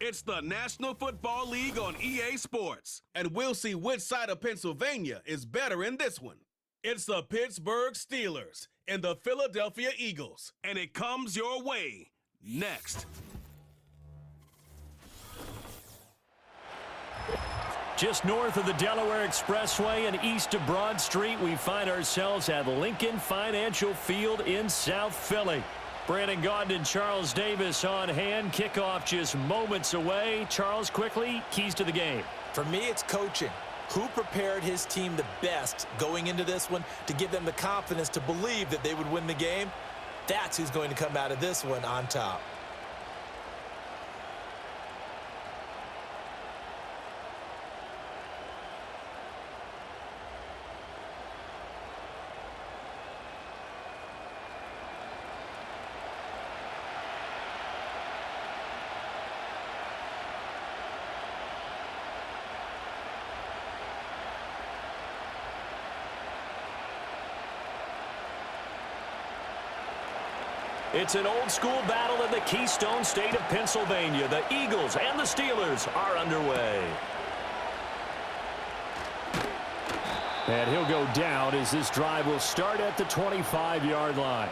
It's the National Football League on EA Sports, and we'll see which side of Pennsylvania is better in this one. It's the Pittsburgh Steelers and the Philadelphia Eagles, and it comes your way next. Just north of the Delaware Expressway and east of Broad Street, we find ourselves at Lincoln Financial Field in South Philly. Brandon Gaudin and Charles Davis on hand. Kickoff just moments away. Charles, quickly, keys to the game. For me, it's coaching. Who prepared his team the best going into this one to give them the confidence to believe that they would win the game? That's who's going to come out of this one on top. It's an old-school battle in the Keystone State of Pennsylvania. The Eagles and the Steelers are underway. And he'll go down as this drive will start at the 25-yard line.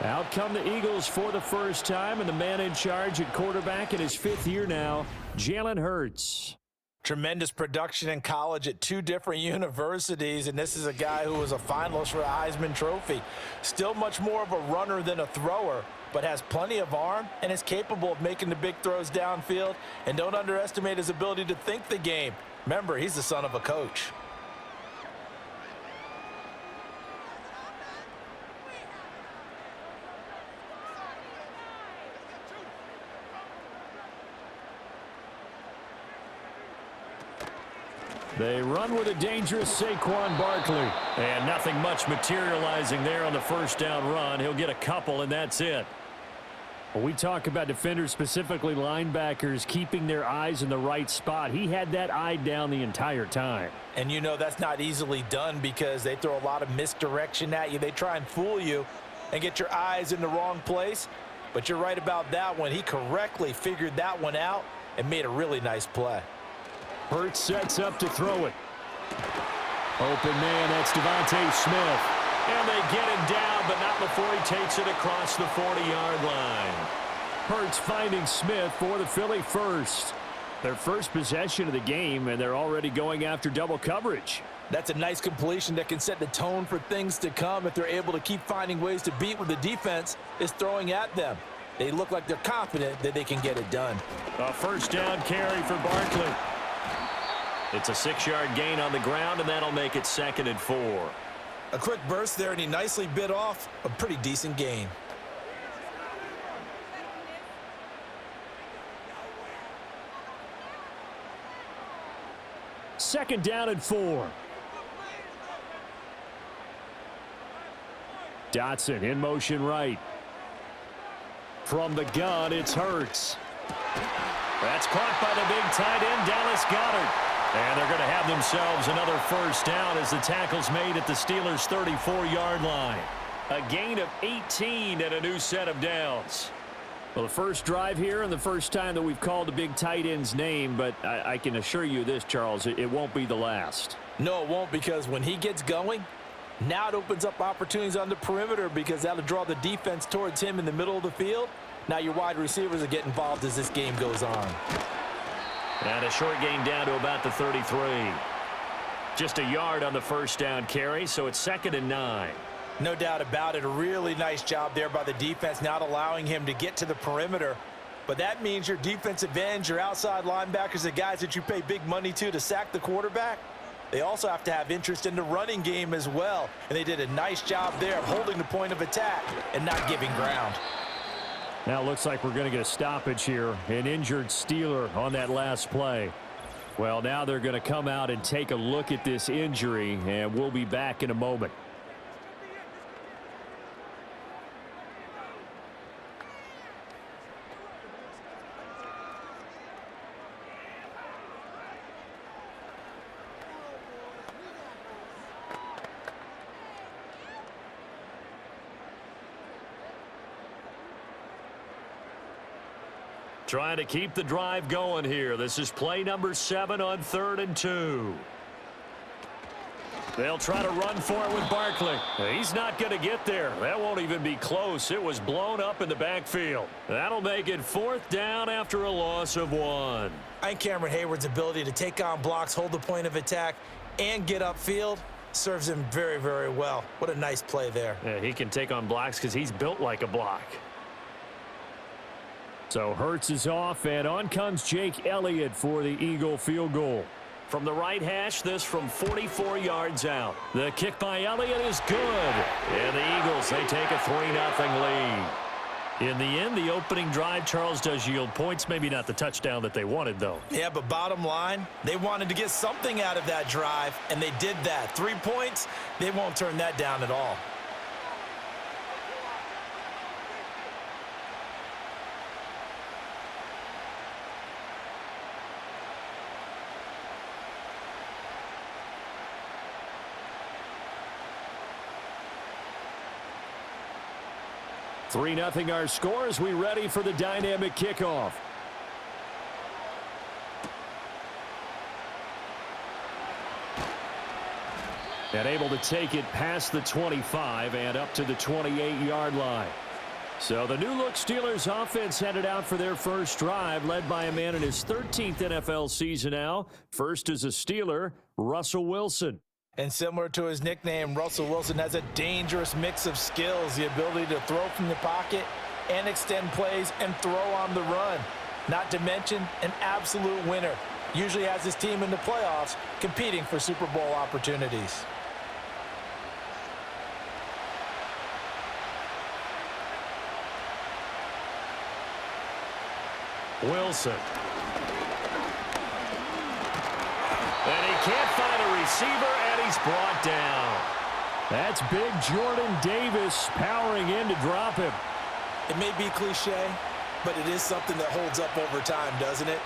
Out come the Eagles for the first time, and the man in charge at quarterback in his fifth year now, Jalen Hurts. Tremendous production in college at two different universities, and this is a guy who was a finalist for a Heisman Trophy. Still much more of a runner than a thrower, but has plenty of arm and is capable of making the big throws downfield. And don't underestimate his ability to think the game. Remember, he's the son of a coach. They run with a dangerous Saquon Barkley. And nothing much materializing there on the first down run. He'll get a couple, and that's it. When we talk about defenders, specifically linebackers, keeping their eyes in the right spot, he had that eye down the entire time. And you know that's not easily done because they throw a lot of misdirection at you. They try and fool you and get your eyes in the wrong place. But you're right about that one. He correctly figured that one out and made a really nice play. Hurts sets up to throw it. Open man, that's Devontae Smith. And they get him down, but not before he takes it across the 40-yard line. Hurts finding Smith for the Philly first. Their first possession of the game, and they're already going after double coverage. That's a nice completion that can set the tone for things to come if they're able to keep finding ways to beat what the defense is throwing at them. They look like they're confident that they can get it done. A first down carry for Barkley. It's a 6-yard gain on the ground, and that'll make it 2nd and 4. A quick burst there, and he nicely bit off a pretty decent gain. Second down and 4. Dotson in motion right. From the gun, it's Hurts. That's caught by the big tight end, Dallas Goedert. And they're going to have themselves another first down as the tackle's made at the Steelers' 34-yard line. A gain of 18 and a new set of downs. Well, the first drive here and the first time that we've called the big tight end's name, but I can assure you this, Charles, it won't be the last. No, it won't, because when he gets going, now it opens up opportunities on the perimeter because that'll draw the defense towards him in the middle of the field. Now your wide receivers will get involved as this game goes on. And a short gain down to about the 33. Just a yard on the first down carry, so it's 2nd and 9. No doubt about it. A really nice job there by the defense, not allowing him to get to the perimeter. But that means your defensive ends, your outside linebackers, the guys that you pay big money to sack the quarterback, they also have to have interest in the running game as well. And they did a nice job there of holding the point of attack and not giving ground. Now it looks like we're going to get a stoppage here. An injured Steeler on that last play. Well, now they're going to come out and take a look at this injury, and we'll be back in a moment. Trying to keep the drive going here. This is play number 7 on 3rd and 2. They'll try to run for it with Barkley. He's not going to get there. That won't even be close. It was blown up in the backfield. That'll make it 4th down after a loss of 1. I think Cameron Hayward's ability to take on blocks, hold the point of attack, and get upfield serves him very, very well. What a nice play there. Yeah, he can take on blocks because he's built like a block. So Hurts is off, and on comes Jake Elliott for the Eagle field goal. From the right hash, this from 44 yards out. The kick by Elliott is good. And the Eagles, they take a 3-0 lead. In the end, the opening drive, Charles, does yield points. Maybe not the touchdown that they wanted, though. Yeah, but bottom line, they wanted to get something out of that drive, and they did that. 3 points, they won't turn that down at all. Three 3-0 our score as we ready for the dynamic kickoff. And able to take it past the 25 and up to the 28-yard line. So the new-look Steelers offense headed out for their first drive, led by a man in his 13th NFL season now. First as a Steeler, Russell Wilson. And similar to his nickname, Russell Wilson has a dangerous mix of skills, the ability to throw from the pocket and extend plays and throw on the run. Not to mention an absolute winner. Usually has his team in the playoffs competing for Super Bowl opportunities. Wilson. And he can't find a receiver, and he's brought down. That's big Jordan Davis powering in to drop him. It may be cliche, but it is something that holds up over time, doesn't it?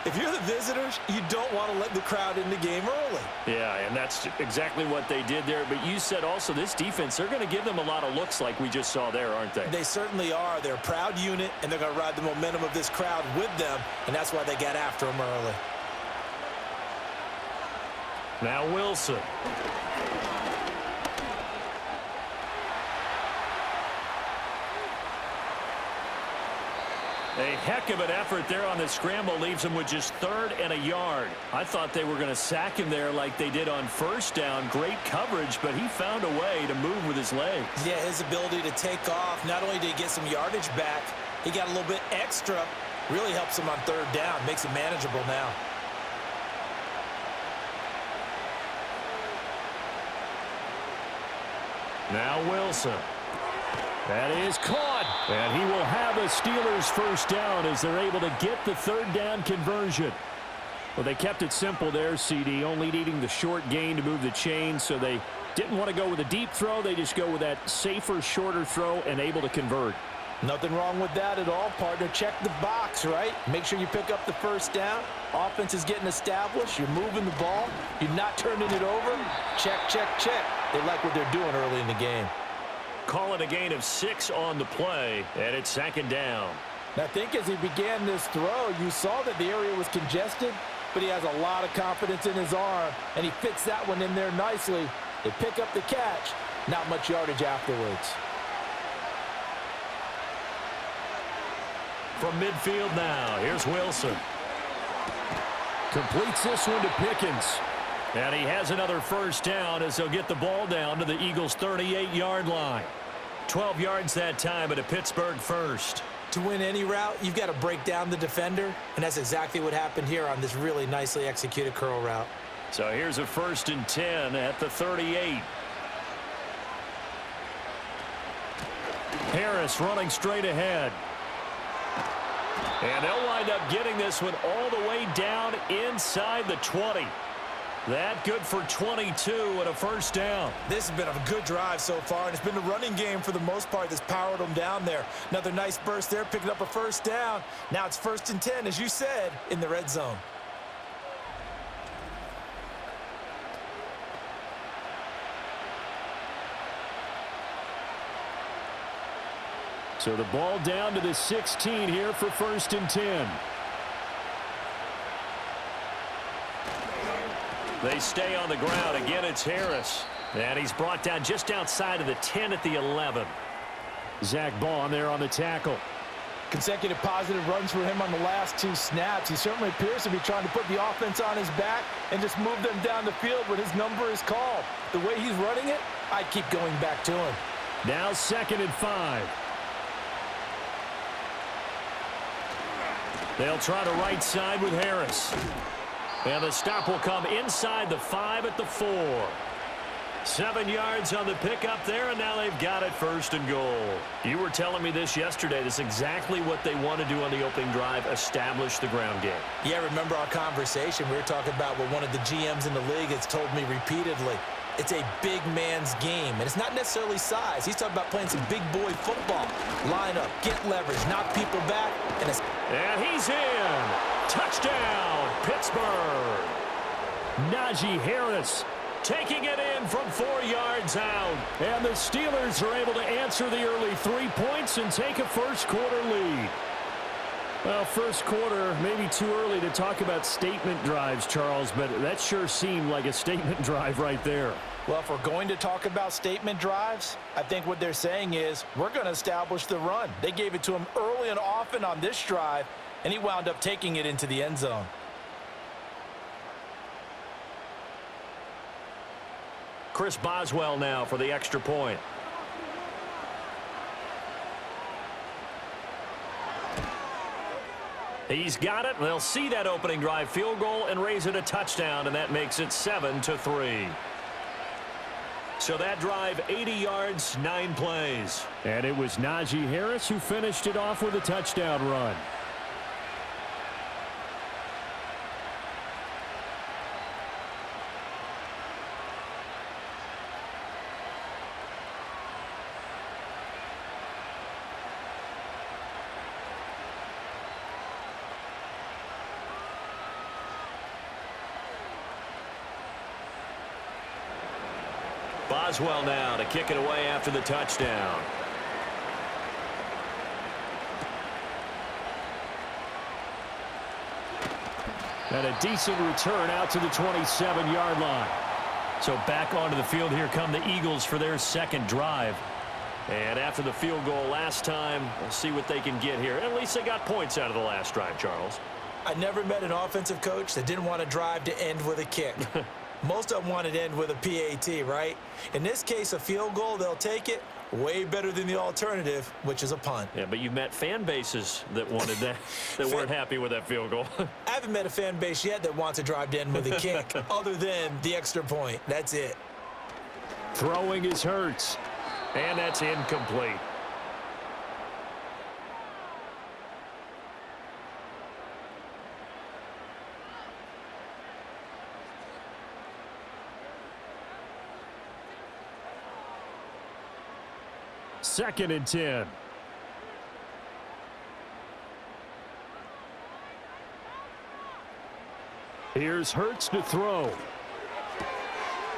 If you're the visitors, you don't want to let the crowd in the game early. Yeah, and that's exactly what they did there. But you said also this defense, they're going to give them a lot of looks like we just saw there, aren't they? They certainly are. They're a proud unit, and they're going to ride the momentum of this crowd with them, and that's why they got after them early. Now Wilson. A heck of an effort there on the scramble leaves him with just 3rd and a yard. I thought they were going to sack him there like they did on 1st down. Great coverage, but he found a way to move with his legs. Yeah, his ability to take off, not only did he get some yardage back, he got a little bit extra. Really helps him on 3rd down, makes it manageable now. Now Wilson. That is caught, and he will have a Steelers first down as they're able to get the 3rd down conversion. Well, they kept it simple there, CD, only needing the short gain to move the chain, so they didn't want to go with a deep throw. They just go with that safer, shorter throw and able to convert. Nothing wrong with that at all, partner. Check the box, right? Make sure you pick up the first down. Offense is getting established. You're moving the ball. You're not turning it over. Check, check, check. They like what they're doing early in the game. Call it a gain of 6 on the play, and it's 2nd down. Now, I think as he began this throw, you saw that the area was congested, but he has a lot of confidence in his arm, and he fits that one in there nicely. They pick up the catch. Not much yardage afterwards. From midfield now, here's Wilson. Completes this one to Pickens. And he has another first down as they'll get the ball down to the Eagles' 38-yard line. 12 yards that time, but a Pittsburgh first. To win any route, you've got to break down the defender, and that's exactly what happened here on this really nicely executed curl route. So here's a 1st and 10 at the 38. Harris running straight ahead. And they'll wind up getting this one all the way down inside the 20. That good for 22 and a first down. This has been a good drive so far, and it's been the running game for the most part that's powered them down there. Another nice burst there, picking up a first down. Now it's 1st and 10, as you said, in the red zone. So the ball down to the 16 here for 1st and 10. They stay on the ground. Again, it's Harris. And he's brought down just outside of the 10 at the 11. Zach Baun there on the tackle. Consecutive positive runs for him on the last 2 snaps. He certainly appears to be trying to put the offense on his back and just move them down the field when his number is called. The way he's running it, I keep going back to him. Now 2nd and 5. They'll try to right side with Harris. And the stop will come inside the 5 at the 4. 7 yards on the pickup there, and now they've got it 1st and goal. You were telling me this yesterday. This is exactly what they want to do on the opening drive, establish the ground game. Yeah, remember our conversation. We were talking about what one of the GMs in the league has told me repeatedly. It's a big man's game, and it's not necessarily size. He's talking about playing some big boy football. Line up, get leverage, knock people back, and he's in. Touchdown, Pittsburgh. Najee Harris taking it in from 4 yards out. And the Steelers are able to answer the early 3 points and take a first-quarter lead. Well, first quarter, maybe too early to talk about statement drives, Charles, but that sure seemed like a statement drive right there. Well, if we're going to talk about statement drives, I think what they're saying is we're going to establish the run. They gave it to him early and often on this drive, and he wound up taking it into the end zone. Chris Boswell now for the extra point. He's got it. They'll see that opening drive field goal and raise it a touchdown, and that makes it 7-3. So that drive, 80 yards, 9 plays. And it was Najee Harris who finished it off with a touchdown run. Boswell now to kick it away after the touchdown. And a decent return out to the 27-yard line. So back onto the field here come the Eagles for their second drive. And after the field goal last time, we'll see what they can get here. At least they got points out of the last drive, Charles. I never met an offensive coach that didn't want a drive to end with a kick. Most of them want it to end with a PAT, right? In this case, a field goal, they'll take it. Way better than the alternative, which is a punt. Yeah, but you've met fan bases that wanted that, that weren't happy with that field goal. I haven't met a fan base yet that wants a drive to end with a kick, other than the extra point. That's it. Throwing is Hurts, and that's incomplete. Second and 10. Here's Hurts to throw.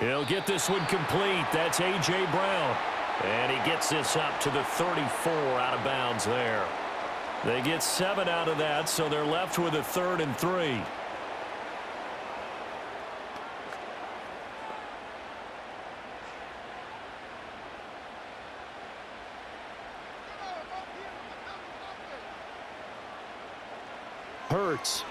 He'll get this one complete. That's A.J. Brown. And he gets this up to the 34 out of bounds there. They get 7 out of that, so they're left with a 3rd and 3. Hurts.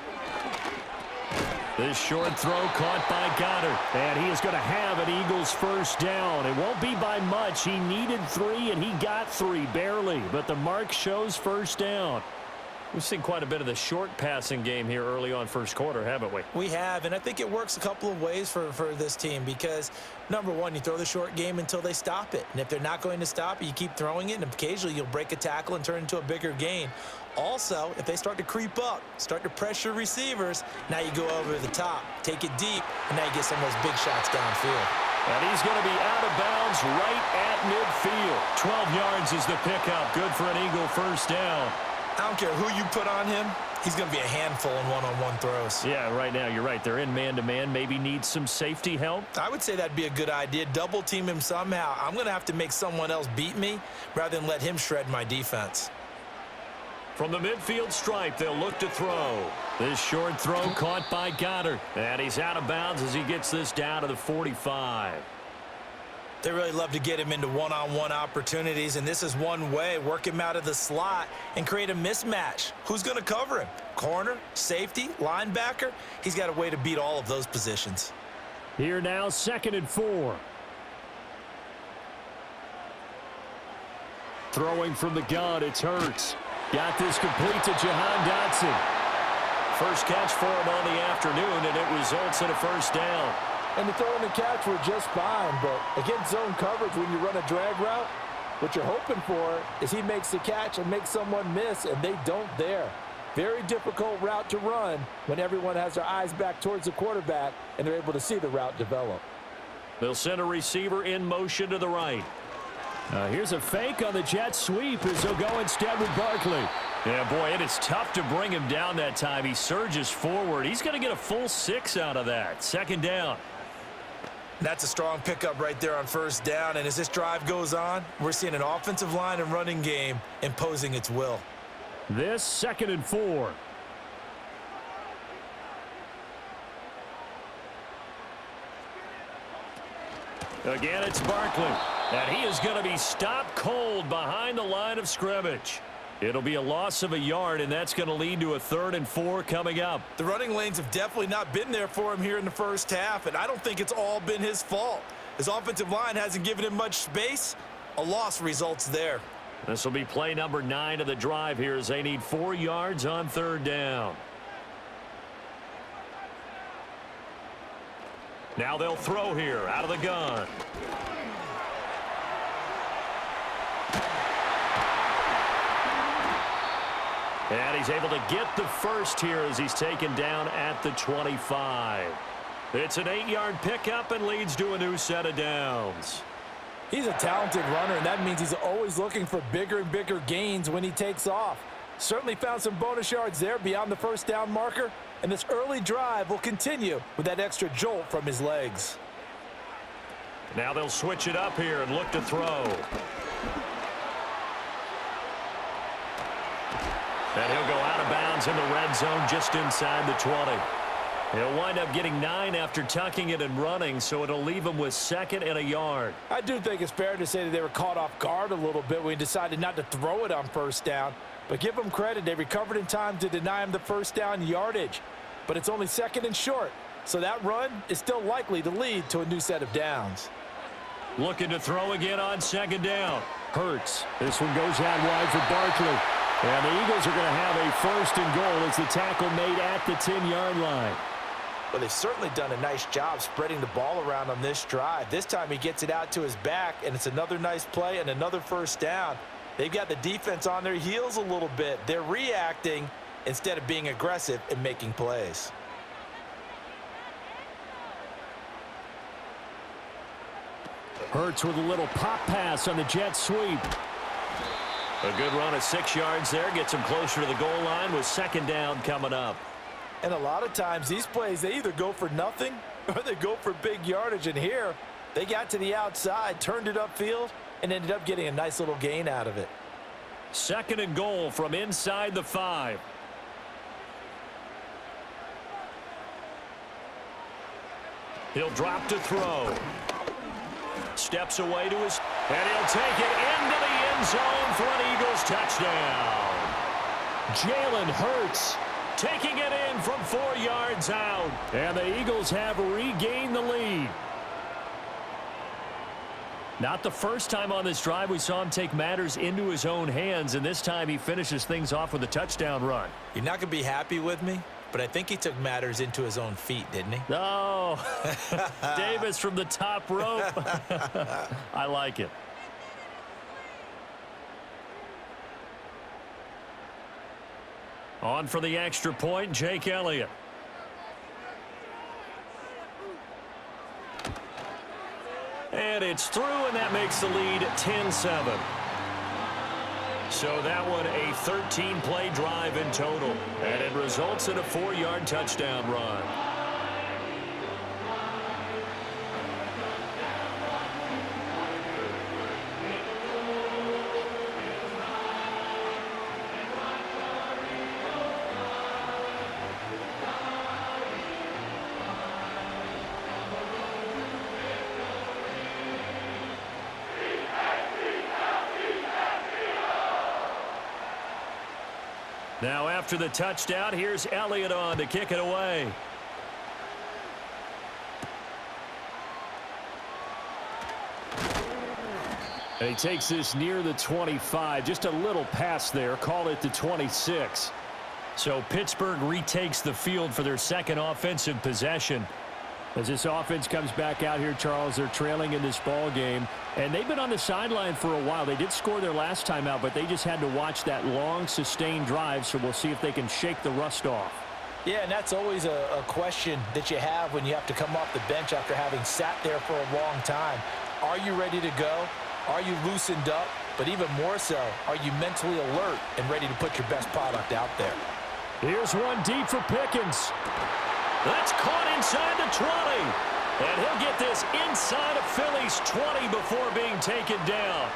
This short throw caught by Goddard. And he is going to have an Eagles first down. It won't be by much. He needed 3, and he got 3, barely. But the mark shows first down. We've seen quite a bit of the short passing game here early on first quarter, haven't we? We have, and I think it works a couple of ways for this team because, number one, you throw the short game until they stop it. And if they're not going to stop it, you keep throwing it, and occasionally you'll break a tackle and turn it into a bigger gain. Also, if they start to creep up, start to pressure receivers, now you go over the top, take it deep, and now you get some of those big shots downfield. And he's going to be out of bounds right at midfield. 12 yards is the pickup. Good for an Eagle first down. I don't care who you put on him. he's going to be a handful in one-on-one throws. Yeah, right now you're right. They're in man-to-man. Maybe need some safety help. I would say that'd be a good idea. Double team him somehow. I'm going to have to make someone else beat me rather than let him shred my defense. From the midfield stripe, they'll look to throw. This short throw caught by Goddard. And he's out of bounds as he gets this down to the 45. They really love to get him into one-on-one opportunities, and this is one way. Work him out of the slot and create a mismatch. Who's going to cover him? Corner, safety, linebacker? He's got a way to beat all of those positions. Here now, 2nd and 4. Throwing from the gun, it's Hurts. Got this complete to Jahan Dotson. First catch for him on the afternoon, and it results in a first down. And the throw and the catch were just fine, but against zone coverage, when you run a drag route, what you're hoping for is he makes the catch and makes someone miss, and they don't there. Very difficult route to run when everyone has their eyes back towards the quarterback and they're able to see the route develop. They'll send a receiver in motion to the right. Here's a fake on the jet sweep as they'll go instead with Barkley. Yeah, boy, and it's tough to bring him down that time. He surges forward. He's going to get a full 6 out of that. 2nd down. That's a strong pickup right there on first down, and as this drive goes on, we're seeing an offensive line and running game imposing its will. This 2nd and 4. Again, it's Barkley. And he is going to be stopped cold behind the line of scrimmage. It'll be a loss of a yard, and that's going to lead to a 3rd and 4 coming up. The running lanes have definitely not been there for him here in the first half, and I don't think it's all been his fault. His offensive line hasn't given him much space. A loss results there. This will be play number 9 of the drive here as they need 4 yards on 3rd down. Now they'll throw here out of the gun. And he's able to get the first here as he's taken down at the 25. It's an 8-yard pickup and leads to a new set of downs. He's a talented runner, and that means he's always looking for bigger and bigger gains when he takes off. Certainly found some bonus yards there beyond the first down marker, and this early drive will continue with that extra jolt from his legs. Now they'll switch it up here and look to throw. And he'll go out of bounds in the red zone just inside the 20. He'll wind up getting 9 after tucking it and running, so it'll leave him with 2nd and a yard. I do think it's fair to say that they were caught off guard a little bit when he decided not to throw it on first down. But give them credit, they recovered in time to deny him the first down yardage. But it's only 2nd and short, so that run is still likely to lead to a new set of downs. Looking to throw again on 2nd down. Hurts. This one goes out wide for Barkley. And the Eagles are going to have a 1st and goal as the tackle made at the 10-yard line. Well, they've certainly done a nice job spreading the ball around on this drive. This time he gets it out to his back, and it's another nice play and another first down. They've got the defense on their heels a little bit. They're reacting instead of being aggressive and making plays. Hurts with a little pop pass on the jet sweep. A good run of 6 yards there. Gets him closer to the goal line with 2nd down coming up. And a lot of times these plays, they either go for nothing or they go for big yardage. And here, they got to the outside, turned it upfield, and ended up getting a nice little gain out of it. 2nd and goal from inside the 5. He'll drop to throw. Steps away to his, and he'll take it into the end zone for an Eagles touchdown. Jalen Hurts taking it in from 4 yards out. And the Eagles have regained the lead. Not the first time on this drive we saw him take matters into his own hands, and this time he finishes things off with a touchdown run. You're not going to be happy with me, but I think he took matters into his own feet, didn't he? Oh, Davis from the top rope. I like it. On for the extra point, Jake Elliott. And it's through, and that makes the lead 10-7. So that one a 13-play drive in total, and it results in a 4-yard touchdown run. Now after the touchdown, here's Elliott on to kick it away. And he takes this near the 25. Just a little pass there. Call it the 26. So Pittsburgh retakes the field for their second offensive possession. As this offense comes back out here, Charles, they're trailing in this ball game. And they've been on the sideline for a while. They did score their last time out, but they just had to watch that long, sustained drive. So we'll see if they can shake the rust off. Yeah, and that's always a question that you have when you have to come off the bench after having sat there for a long time. Are you ready to go? Are you loosened up? But even more so, are you mentally alert and ready to put your best product out there? Here's one deep for Pickens. That's caught inside the 20. And he'll get this inside of Philly's 20 before being taken down.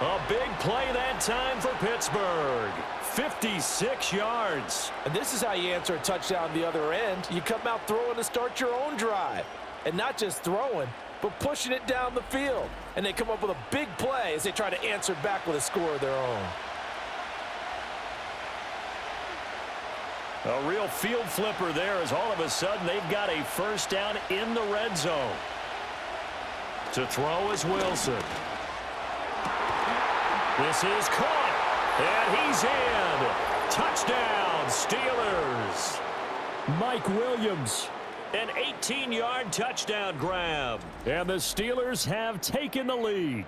A big play that time for Pittsburgh. 56 yards. And this is how you answer a touchdown the other end. You come out throwing to start your own drive. And not just throwing, but pushing it down the field. And they come up with a big play as they try to answer back with a score of their own. A real field flipper there as all of a sudden they've got a first down in the red zone. To throw is Wilson. This is caught. And he's in. Touchdown, Steelers. Mike Williams. An 18-yard touchdown grab. And the Steelers have taken the lead.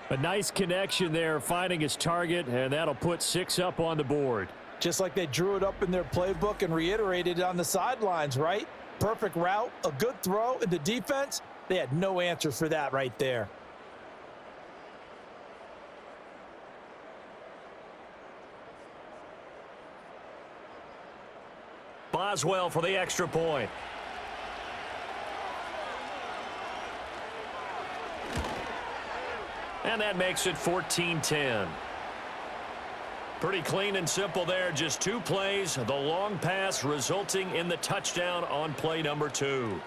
A nice connection there, finding his target, and that'll put 6 up on the board. Just like they drew it up in their playbook and reiterated it on the sidelines, right? Perfect route, a good throw, and the defense, they had no answer for that right there. Boswell for the extra point. And that makes it 14-10. Pretty clean and simple there. Just 2 plays. The long pass resulting in the touchdown on play number 2.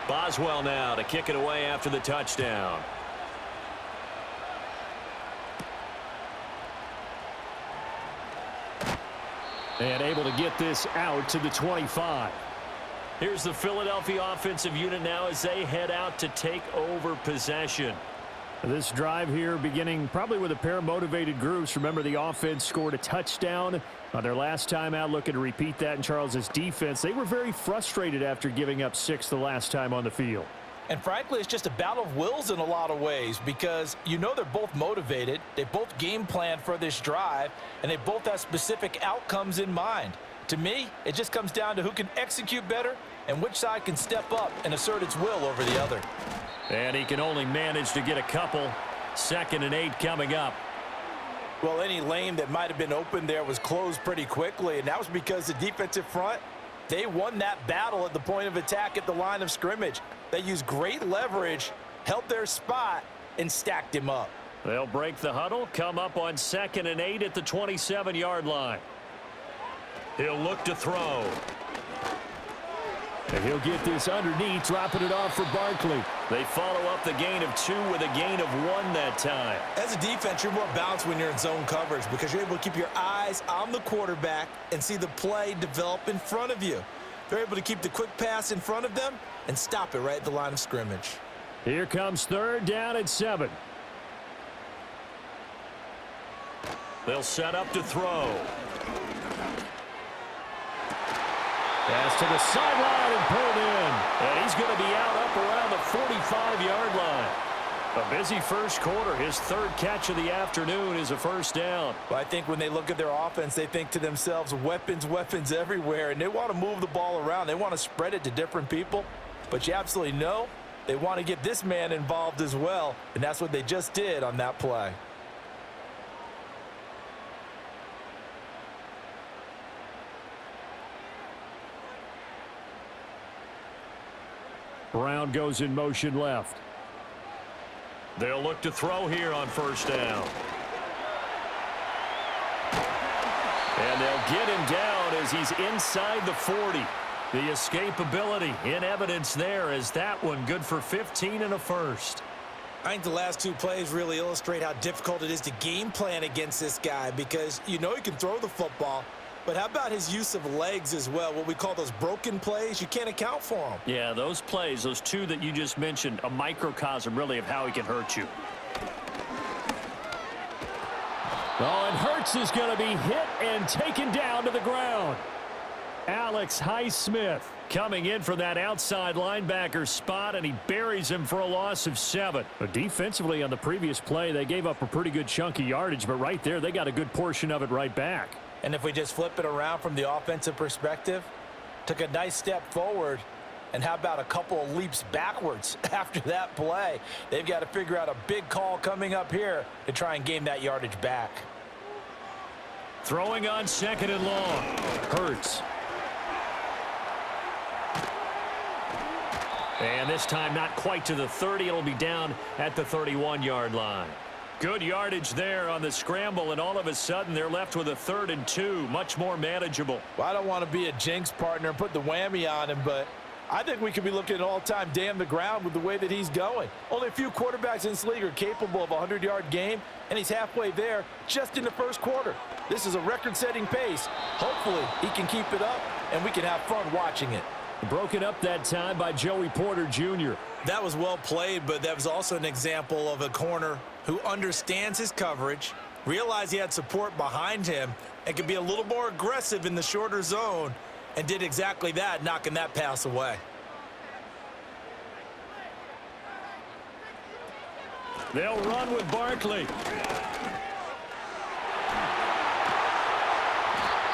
Boswell now to kick it away after the touchdown. And able to get this out to the 25. Here's the Philadelphia offensive unit now as they head out to take over possession. This drive here beginning probably with a pair of motivated groups. Remember, the offense scored a touchdown on their last time out, looking to repeat that in Charles's defense. They were very frustrated after giving up 6 the last time on the field. And frankly, it's just a battle of wills in a lot of ways because you know they're both motivated. They both game planned for this drive, and they both have specific outcomes in mind. To me, it just comes down to who can execute better and which side can step up and assert its will over the other. And he can only manage to get a couple. 2nd and 8 coming up. Well, any lane that might have been open there was closed pretty quickly, and that was because the defensive front, they won that battle at the point of attack at the line of scrimmage. They used great leverage, held their spot, and stacked him up. They'll break the huddle, come up on 2nd and 8 at the 27-yard line. He'll look to throw. And he'll get this underneath, dropping it off for Barkley. They follow up the gain of 2 with a gain of 1 that time. As a defense, you're more balanced when you're in zone coverage because you're able to keep your eyes on the quarterback and see the play develop in front of you. They're able to keep the quick pass in front of them and stop it right at the line of scrimmage. Here comes 3rd down at 7. They'll set up to throw. Pass to the sideline and pulled in. And he's going to be out up around the 45-yard line. A busy first quarter. His third catch of the afternoon is a first down. Well, I think when they look at their offense, they think to themselves, weapons, weapons everywhere, and they want to move the ball around. They want to spread it to different people, but you absolutely know they want to get this man involved as well, and that's what they just did on that play. Brown goes in motion left. They'll look to throw here on first down. And they'll get him down as he's inside the 40. The escapability in evidence there as that one good for 15 and a first. I think the last two plays really illustrate how difficult it is to game plan against this guy because you know he can throw the football, but how about his use of legs as well, what we call those broken plays? You can't account for them. Yeah, those plays, those two that you just mentioned, a microcosm really of how he can hurt you. Oh, and Hurts is going to be hit and taken down to the ground. Alex Highsmith coming in from that outside linebacker spot, and he buries him for a loss of 7. But defensively on the previous play, they gave up a pretty good chunk of yardage, but right there, they got a good portion of it right back. And if we just flip it around from the offensive perspective, took a nice step forward, and how about a couple of leaps backwards after that play? They've got to figure out a big call coming up here to try and gain that yardage back. Throwing on second and long. Hurts. And this time not quite to the 30. It'll be down at the 31-yard line. Good yardage there on the scramble, and all of a sudden they're left with a 3rd and 2. Much more manageable. Well, I don't want to be a jinx partner and put the whammy on him, but I think we could be looking at all-time damn the ground with the way that he's going. Only a few quarterbacks in this league are capable of a 100-yard game, and he's halfway there just in the first quarter. This is a record-setting pace. Hopefully he can keep it up, and we can have fun watching it. Broken up that time by Joey Porter Jr. That was well played, but that was also an example of a corner who understands his coverage, realized he had support behind him, and could be a little more aggressive in the shorter zone, and did exactly that, knocking that pass away. They'll run with Barkley.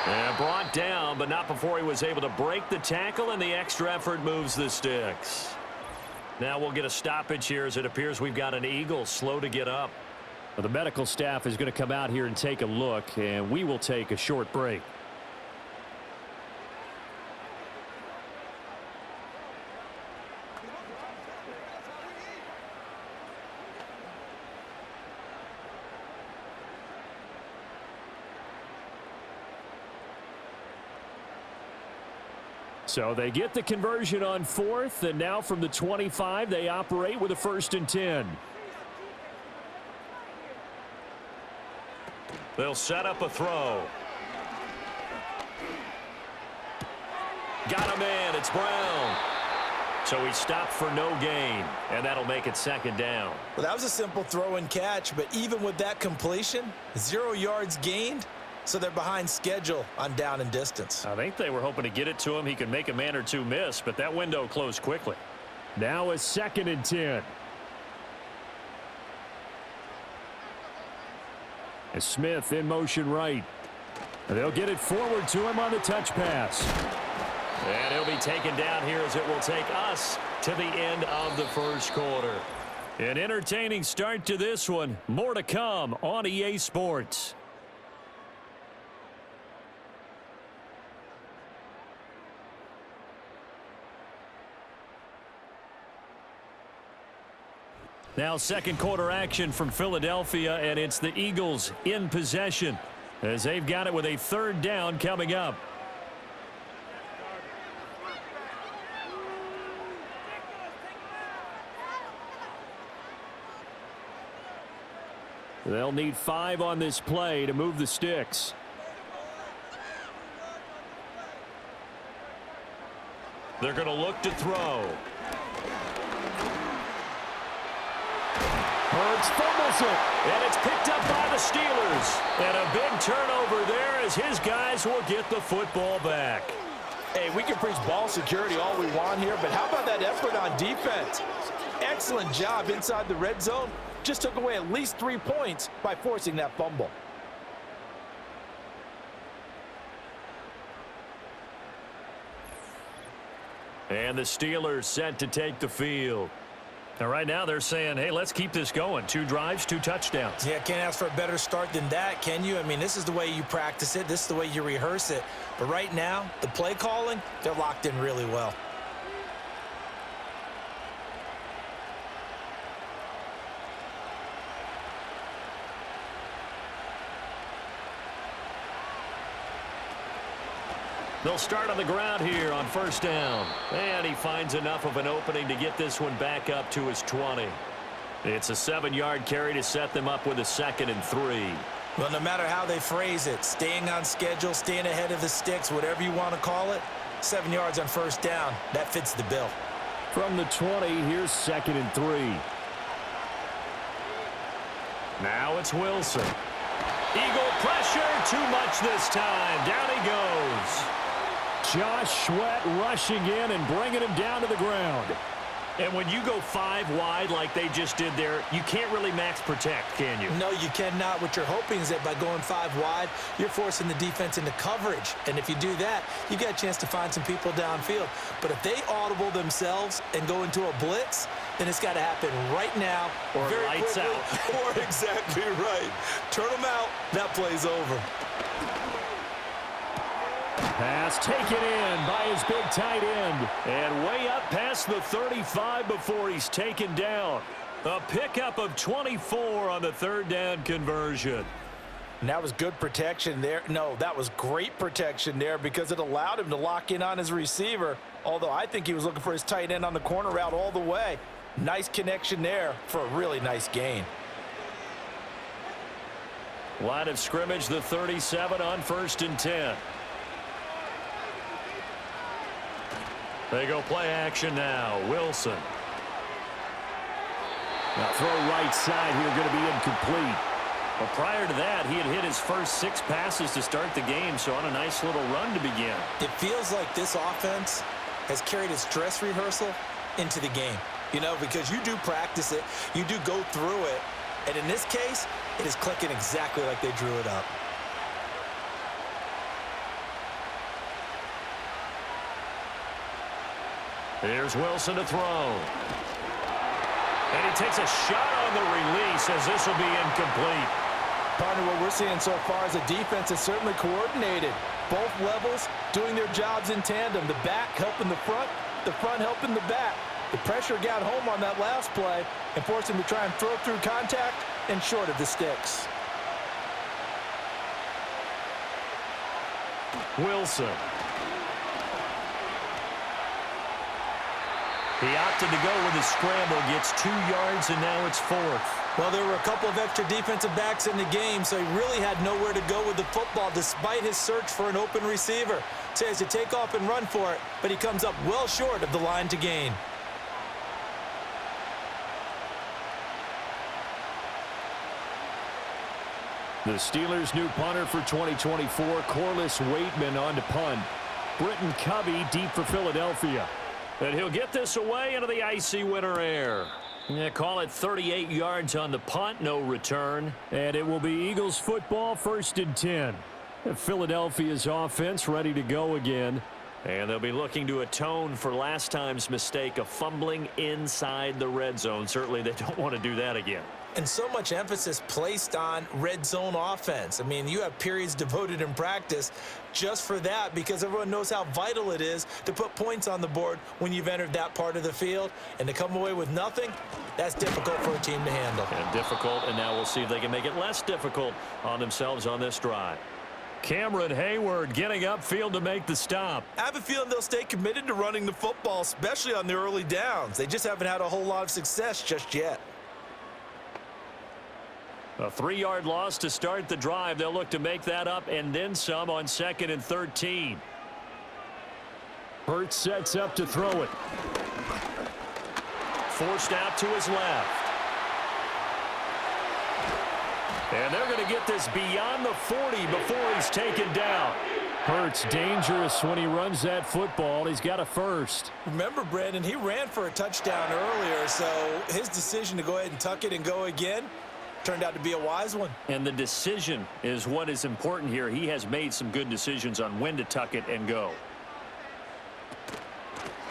And brought down, but not before he was able to break the tackle, and the extra effort moves the sticks. Now we'll get a stoppage here as it appears we've got an Eagle slow to get up. Well, the medical staff is going to come out here and take a look, and we will take a short break. So they get the conversion on 4th, and now from the 25, they operate with a 1st and 10. They'll set up a throw. Got him in. It's Brown. So he stopped for no gain, and that'll make it 2nd down. Well, that was a simple throw and catch, but even with that completion, 0 yards gained. So they're behind schedule on down and distance. I think they were hoping to get it to him. He could make a man or two miss, but that window closed quickly. Now a 2nd and 10. As Smith in motion right. They'll get it forward to him on the touch pass. And he'll be taken down here as it will take us to the end of the first quarter. An entertaining start to this one. More to come on EA Sports. Now 2nd quarter action from Philadelphia, and it's the Eagles in possession as they've got it with a 3rd down coming up. They'll need 5 on this play to move the sticks. They're going to look to throw. Hurts fumbles it, and it's picked up by the Steelers. And a big turnover there as his guys will get the football back. Hey, we can preach ball security all we want here, but how about that effort on defense? Excellent job inside the red zone. Just took away at least 3 points by forcing that fumble. And the Steelers set to take the field. And right now they're saying, hey, let's keep this going. 2 drives, 2 touchdowns. Yeah, can't ask for a better start than that, can you? I mean, this is the way you practice it. This is the way you rehearse it. But right now, the play calling, they're locked in really well. They'll start on the ground here on first down. And he finds enough of an opening to get this one back up to his 20. It's a 7-yard carry to set them up with a 2nd and 3. Well, no matter how they phrase it, staying on schedule, staying ahead of the sticks, whatever you want to call it, 7 yards on first down, that fits the bill. From the 20, here's 2nd and 3. Now it's Wilson. Eagle pressure, too much this time. Down he goes. Josh Sweat rushing in and bringing him down to the ground. And when you go 5 wide like they just did there, you can't really max protect, can you? No, you cannot. What you're hoping is that by going 5 wide, you're forcing the defense into coverage. And if you do that, you got a chance to find some people downfield. But if they audible themselves and go into a blitz, then it's got to happen right now. Or very lights quickly, out. Or exactly right. Turn them out. That play's over. Pass taken in by his big tight end. And way up past the 35 before he's taken down. A pickup of 24 on the 3rd down conversion. And that was good protection there. No, that was great protection there because it allowed him to lock in on his receiver. Although I think he was looking for his tight end on the corner route all the way. Nice connection there for a really nice gain. Line of scrimmage, the 37 on 1st and 10. They go play action now. Wilson. Now throw right side here, going to be incomplete. But prior to that, he had hit his first 6 passes to start the game, so on a nice little run to begin. It feels like this offense has carried its dress rehearsal into the game. You know, because you do practice it, you do go through it, and in this case, it is clicking exactly like they drew it up. Here's Wilson to throw. And he takes a shot on the release as this will be incomplete. Partner, what we're seeing so far is a defense is certainly coordinated. Both levels doing their jobs in tandem. The back helping the front helping the back. The pressure got home on that last play and forced him to try and throw through contact and short of the sticks. Wilson. He opted to go with a scramble, gets 2 yards, and now it's 4th. Well, there were a couple of extra defensive backs in the game, so he really had nowhere to go with the football despite his search for an open receiver. So he has to take off and run for it, but he comes up well short of the line to gain. The Steelers' new punter for 2024, Corliss Waitman on to punt. Britton Covey deep for Philadelphia. And he'll get this away into the icy winter air. Yeah, call it 38 yards on the punt, no return. And it will be Eagles football, 1st and 10. Philadelphia's offense ready to go again. And they'll be looking to atone for last time's mistake of fumbling inside the red zone. Certainly they don't want to do that again. And so much emphasis placed on red zone offense. I mean, you have periods devoted in practice just for that because everyone knows how vital it is to put points on the board when you've entered that part of the field. And to come away with nothing, that's difficult for a team to handle. And difficult, and now we'll see if they can make it less difficult on themselves on this drive. Cameron Hayward getting upfield to make the stop. I have a feeling they'll stay committed to running the football, especially on the early downs. They just haven't had a whole lot of success just yet. A 3-yard loss to start the drive. They'll look to make that up and then some on 2nd and 13. Hurts sets up to throw it. Forced out to his left. And they're going to get this beyond the 40 before he's taken down. Hurts dangerous when he runs that football. He's got a first. Remember, Brandon, he ran for a touchdown earlier, so his decision to go ahead and tuck it and go again turned out to be a wise one. And the decision is what is important here. He has made some good decisions on when to tuck it and go.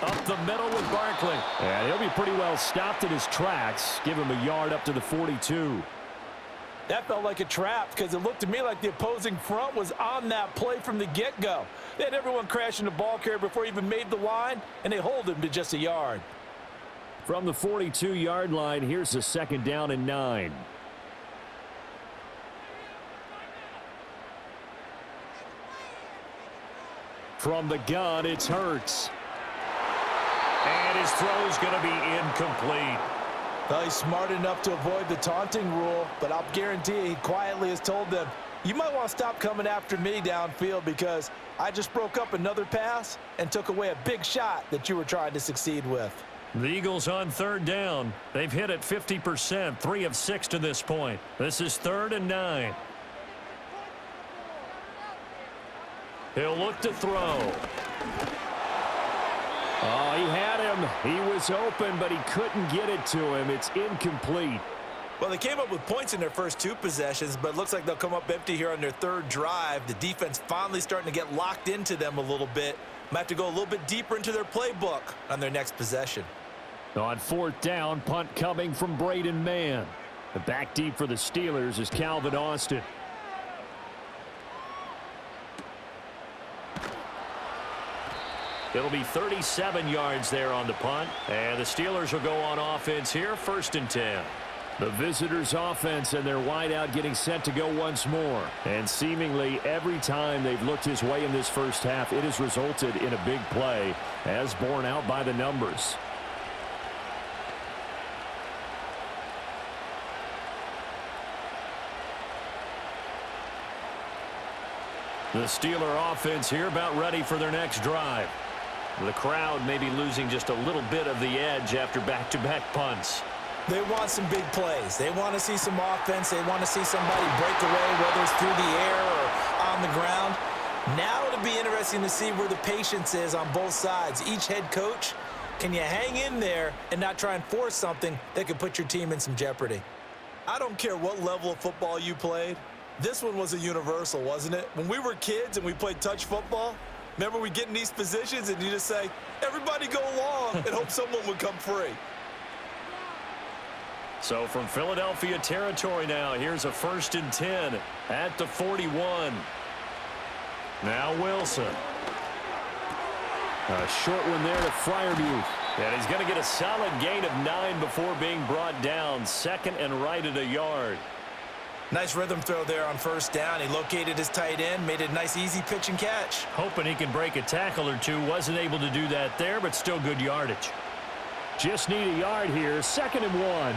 Up the middle with Barkley. And he'll be pretty well stopped in his tracks. Give him a yard up to the 42. That felt like a trap because it looked to me like the opposing front was on that play from the get-go. They had everyone crashing the ball carrier before he even made the line, and they hold him to just a yard. From the 42-yard line, here's the 2nd down and 9. From the gun, it's Hurts. And his throw's going to be incomplete. Well, he's smart enough to avoid the taunting rule, but I'll guarantee you he quietly has told them, you might want to stop coming after me downfield because I just broke up another pass and took away a big shot that you were trying to succeed with. The Eagles on 3rd down. They've hit it 50%, 3 of 6 to this point. This is 3rd and 9. He'll look to throw. Oh, he had him. He was open, but he couldn't get it to him. It's incomplete. Well, they came up with points in their first 2 possessions, but it looks like they'll come up empty here on their 3rd drive. The defense finally starting to get locked into them a little bit. Might have to go a little bit deeper into their playbook on their next possession. On 4th down, punt coming from Braden Mann. The back deep for the Steelers is Calvin Austin. It'll be 37 yards there on the punt. And the Steelers will go on offense here, 1st and 10. The visitors' offense and their wideout getting set to go once more. And seemingly every time they've looked his way in this first half, it has resulted in a big play, as borne out by the numbers. The Steeler offense here about ready for their next drive. The crowd may be losing just a little bit of the edge after back-to-back punts. They want some big plays. They want to see some offense. They want to see somebody break away, whether it's through the air or on the ground. Now it'll be interesting to see where the patience is on both sides. Each head coach, can you hang in there and not try and force something that could put your team in some jeopardy? I don't care what level of football you played. This one was a universal, wasn't it? When we were kids and we played touch football, remember we get in these positions and you just say, everybody go along and hope someone would come free. So from Philadelphia territory now, here's a 1st and 10 at the 41. Now Wilson. A short one there to Freiermuth. And he's going to get a solid gain of 9 before being brought down. 2nd and right at a yard. Nice rhythm throw there on 1st down. He located his tight end, made it a nice easy pitch and catch. Hoping he can break a tackle or two. Wasn't able to do that there, but still good yardage. Just need a yard here. 2nd and 1.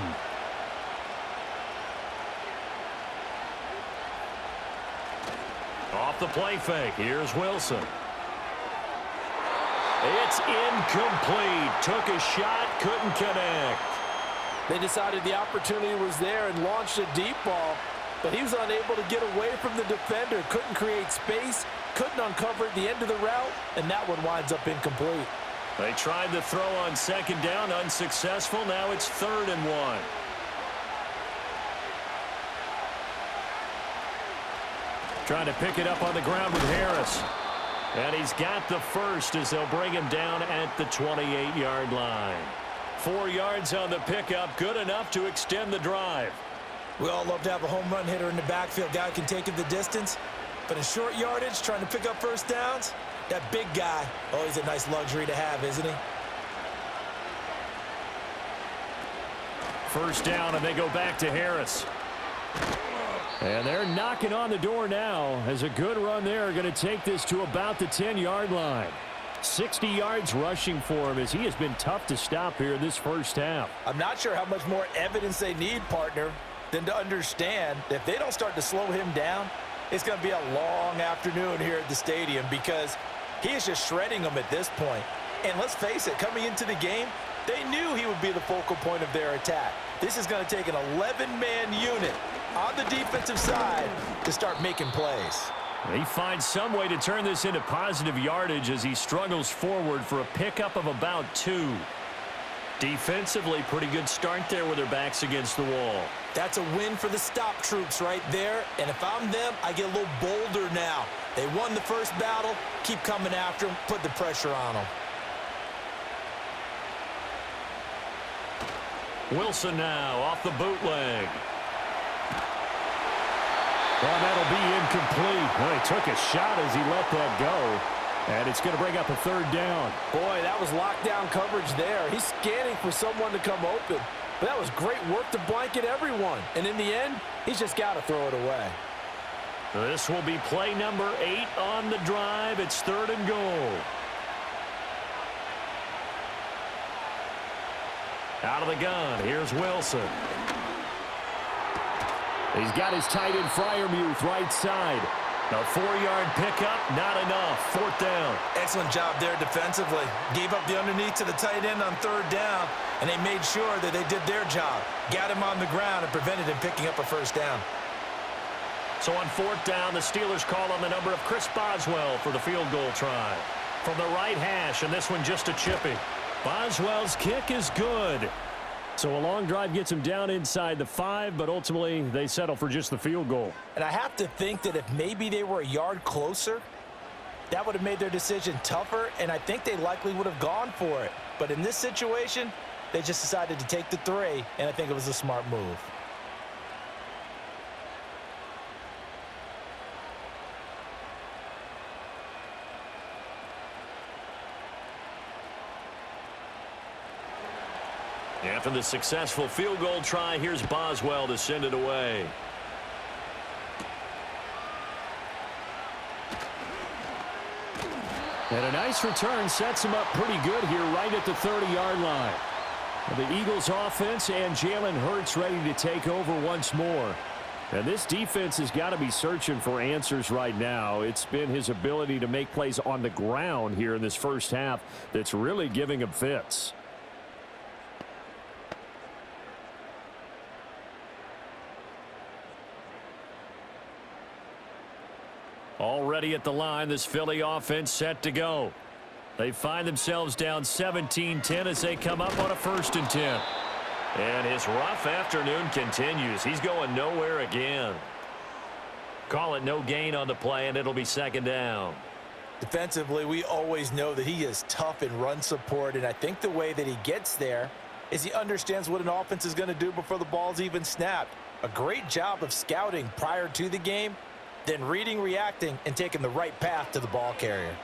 Off the play fake. Here's Wilson. It's incomplete. Took a shot, couldn't connect. They decided the opportunity was there and launched a deep ball, but he was unable to get away from the defender. Couldn't create space, couldn't uncover the end of the route, and that one winds up incomplete. They tried the throw on 2nd down, unsuccessful. Now it's 3rd and 1. Trying to pick it up on the ground with Harris. And he's got the first as they'll bring him down at the 28-yard line. 4 yards on the pickup, good enough to extend the drive. We all love to have a home run hitter in the backfield. Guy can take it the distance. But in short yardage, trying to pick up 1st downs, that big guy, always a nice luxury to have, isn't he? 1st down, and they go back to Harris. And they're knocking on the door now as a good run there going to take this to about the 10-yard line. 60 yards rushing for him as he has been tough to stop here in this first half. I'm not sure how much more evidence they need, partner, than to understand that if they don't start to slow him down, it's going to be a long afternoon here at the stadium because he is just shredding them at this point. And let's face it, coming into the game, they knew he would be the focal point of their attack. This is going to take an 11-man unit on the defensive side to start making plays. He finds some way to turn this into positive yardage as he struggles forward for a pickup of about 2. Defensively, pretty good start there with their backs against the wall. That's a win for the stop troops right there. And if I'm them, I get a little bolder now. They won the first battle. Keep coming after them. Put the pressure on them. Wilson now off the bootleg. Well, that'll be incomplete. Well, he took a shot as he let that go. And it's going to bring up a 3rd down. Boy, that was lockdown coverage there. He's scanning for someone to come open. But that was great work to blanket everyone. And in the end, he's just got to throw it away. This will be play number 8 on the drive. It's 3rd and goal. Out of the gun, here's Wilson. He's got his tight end Freiermuth right side. A 4-yard pickup, not enough. 4th down. Excellent job there defensively. Gave up the underneath to the tight end on 3rd down, and they made sure that they did their job. Got him on the ground and prevented him picking up a 1st down. So on 4th down, the Steelers call on the number of Chris Boswell for the field goal try. From the right hash, and this one just a chippy. Boswell's kick is good. So a long drive gets him down inside the 5, but ultimately they settle for just the field goal. And I have to think that if maybe they were a yard closer, that would have made their decision tougher, and I think they likely would have gone for it. But in this situation, they just decided to take the 3, and I think it was a smart move. After the successful field goal try, here's Boswell to send it away. And a nice return sets him up pretty good here right at the 30-yard line. The Eagles offense and Jalen Hurts ready to take over once more. And this defense has got to be searching for answers right now. It's been his ability to make plays on the ground here in this first half that's really giving him fits. Already at the line, this Philly offense set to go. They find themselves down 17-10 as they come up on a 1st and 10. And his rough afternoon continues. He's going nowhere again. Call it no gain on the play, and it'll be 2nd down. Defensively, we always know that he is tough in run support, and I think the way that he gets there is he understands what an offense is going to do before the ball's even snapped. A great job of scouting prior to the game, then reading, reacting, and taking the right path to the ball carrier.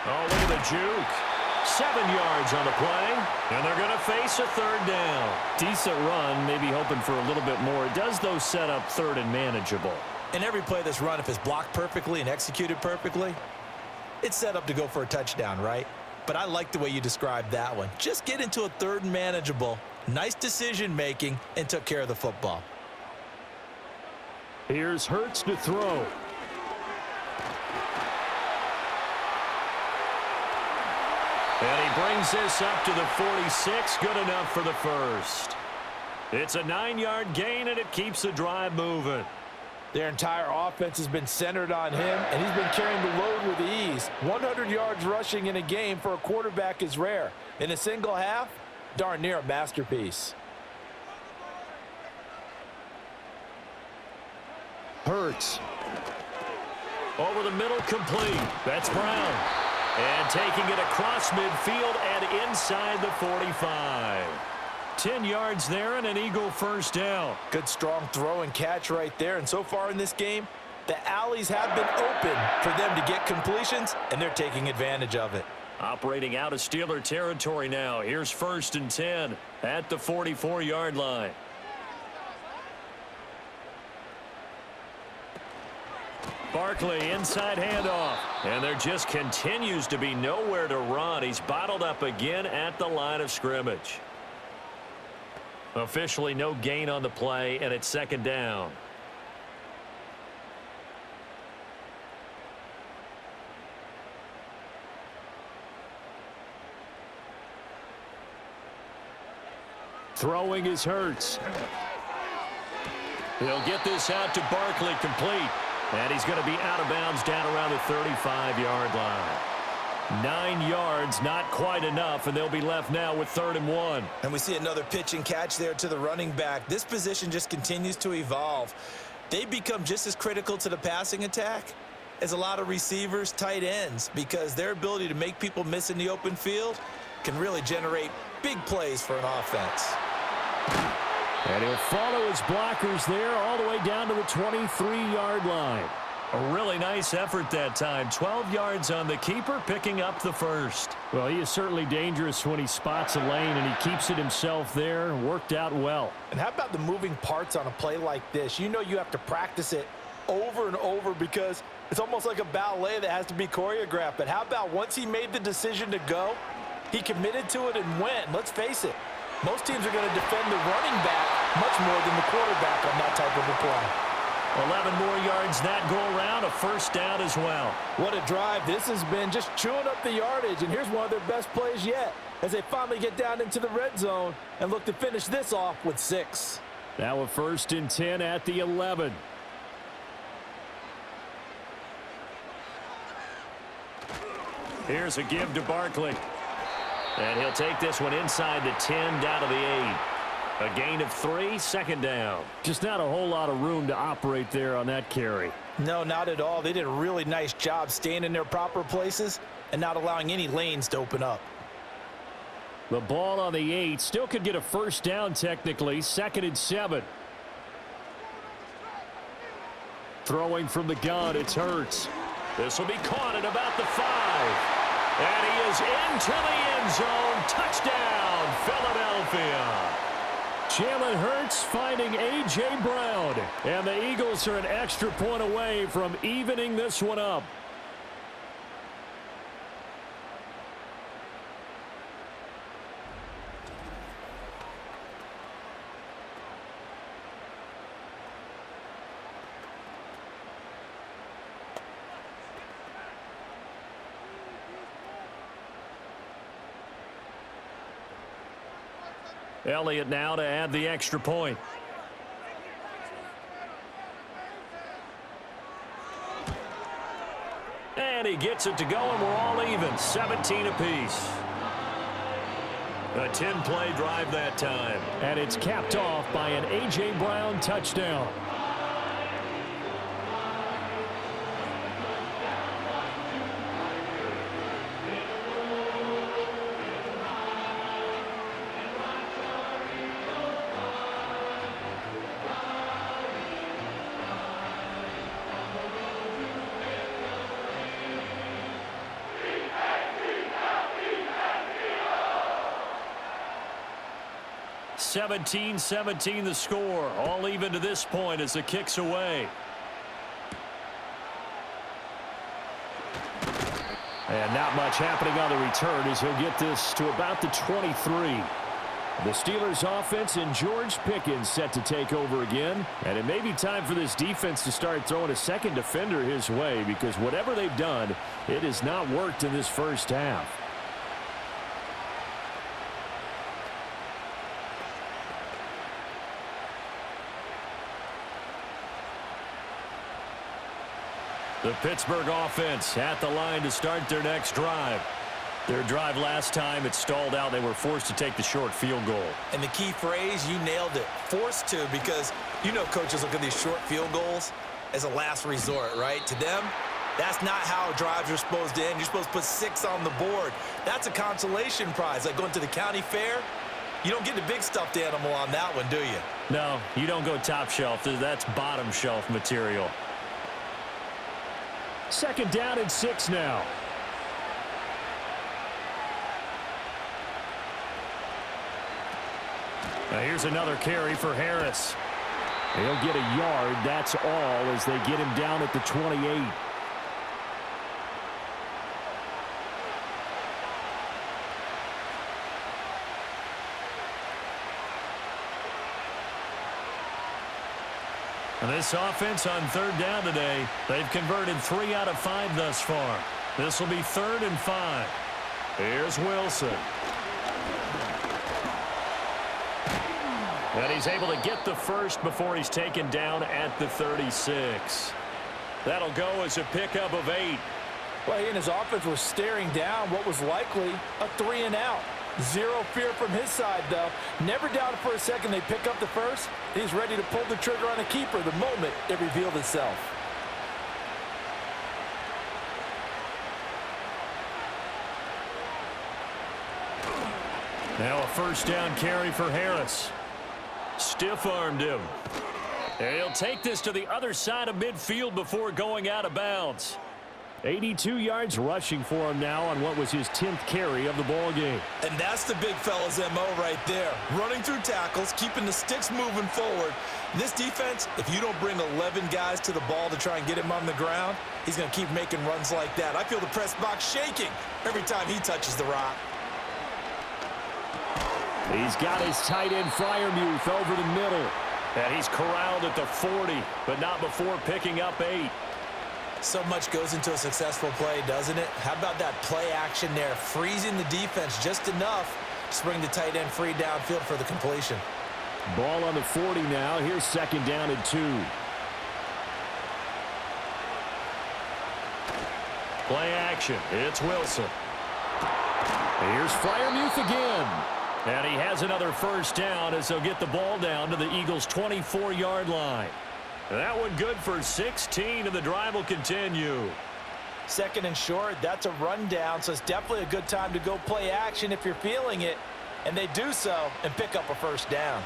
Oh, look at the juke. 7 yards on the play, and they're going to face a 3rd down. Decent run, maybe hoping for a little bit more. It does, though, set up 3rd and manageable. And every play that's run, if it's blocked perfectly and executed perfectly, it's set up to go for a touchdown, right? But I like the way you described that one. Just get into a 3rd and manageable, nice decision-making, and took care of the football. Here's Hurts to throw. And he brings this up to the 46. Good enough for the 1st. It's a 9-yard gain, and it keeps the drive moving. Their entire offense has been centered on him, and he's been carrying the load with ease. 100 yards rushing in a game for a quarterback is rare. In a single half, darn near a masterpiece. Hurts. Over the middle, complete. That's Brown. And taking it across midfield and inside the 45. 10 yards there and an Eagle 1st down. Good strong throw and catch right there. And so far in this game, the alleys have been open for them to get completions, and they're taking advantage of it. Operating out of Steeler territory now. Here's 1st and 10 at the 44-yard line. Barkley, inside handoff. And there just continues to be nowhere to run. He's bottled up again at the line of scrimmage. Officially no gain on the play, and it's 2nd down. Throwing is Hurts. He'll get this out to Barkley, complete. And he's going to be out of bounds down around the 35-yard line. 9 yards, not quite enough, and they'll be left now with 3rd and 1. And we see another pitch and catch there to the running back. This position just continues to evolve. They become just as critical to the passing attack as a lot of receivers, tight ends, because their ability to make people miss in the open field can really generate big plays for an offense. And he'll follow his blockers there all the way down to the 23-yard line. A really nice effort that time. 12 yards on the keeper, picking up the first. Well, he is certainly dangerous when he spots a lane, and he keeps it himself there. Worked out well. And how about the moving parts on a play like this? You know you have to practice it over and over because it's almost like a ballet that has to be choreographed. But how about once he made the decision to go, he committed to it and went. Let's face it, most teams are going to defend the running back much more than the quarterback on that type of a play. 11 more yards that go around, a first down as well. What a drive. This has been just chewing up the yardage, and here's one of their best plays yet as they finally get down into the red zone and look to finish this off with 6. Now a 1st and 10 at the 11. Here's a give to Barkley. And he'll take this one inside the 10, down to the 8. A gain of 3, 2nd down. Just not a whole lot of room to operate there on that carry. No, not at all. They did a really nice job staying in their proper places and not allowing any lanes to open up. The ball on the 8. Still could get a first down technically. 2nd and 7. Throwing from the gun, it's Hurts. This will be caught at about the 5. And he is into the end zone. Touchdown, Philadelphia. Jalen Hurts finding A.J. Brown. And the Eagles are an extra point away from evening this one up. Elliott now to add the extra point. And he gets it to go, and we're all even. 17 apiece. A 10-play drive that time. And it's capped off by an A.J. Brown touchdown. (17-17) the score. All even to this point as the kick's away. And not much happening on the return as he'll get this to about the 23. The Steelers offense and George Pickens set to take over again. And it may be time for this defense to start throwing a second defender his way, because whatever they've done, it has not worked in this first half. The Pittsburgh offense at the line to start their next drive. Their drive last time, it stalled out. They were forced to take the short field goal. And the key phrase, you nailed it. Forced to, because you know coaches look at these short field goals as a last resort, right? To them, that's not how drives are supposed to end. You're supposed to put 6 on the board. That's a consolation prize. Like going to the county fair, you don't get the big stuffed animal on that one, do you? No, you don't go top shelf. That's bottom shelf material. 2nd down and 6 now. Now here's another carry for Harris. He'll get a yard, that's all, as they get him down at the 28. And this offense on 3rd down today, they've converted 3 out of 5 thus far. This will be 3rd and 5. Here's Wilson. And he's able to get the first before he's taken down at the 36. That'll go as a pickup of 8. Well, he and his offense were staring down what was likely a 3-and-out. Zero fear from his side, though. Never doubted for a second they pick up the first. He's ready to pull the trigger on a keeper the moment it revealed itself. Now a first down carry for Harris. Stiff-armed him. And he'll take this to the other side of midfield before going out of bounds. 82 yards rushing for him now on what was his 10th carry of the ball game. And that's the big fella's MO right there. Running through tackles, keeping the sticks moving forward. This defense, if you don't bring 11 guys to the ball to try and get him on the ground, he's going to keep making runs like that. I feel the press box shaking every time he touches the rock. He's got his tight end Freiermuth over the middle. And he's corralled at the 40, but not before picking up 8. So much goes into a successful play, doesn't it? How about that play action there, freezing the defense just enough to bring the tight end free downfield for the completion. Ball on the 40 now. Here's second down and 2. Play action. It's Wilson. Here's Freiermuth again. And he has another first down as they'll get the ball down to the Eagles' 24-yard line. That one good for 16, and the drive will continue. Second and short, that's a rundown, so it's definitely a good time to go play action if you're feeling it. And they do so and pick up a first down.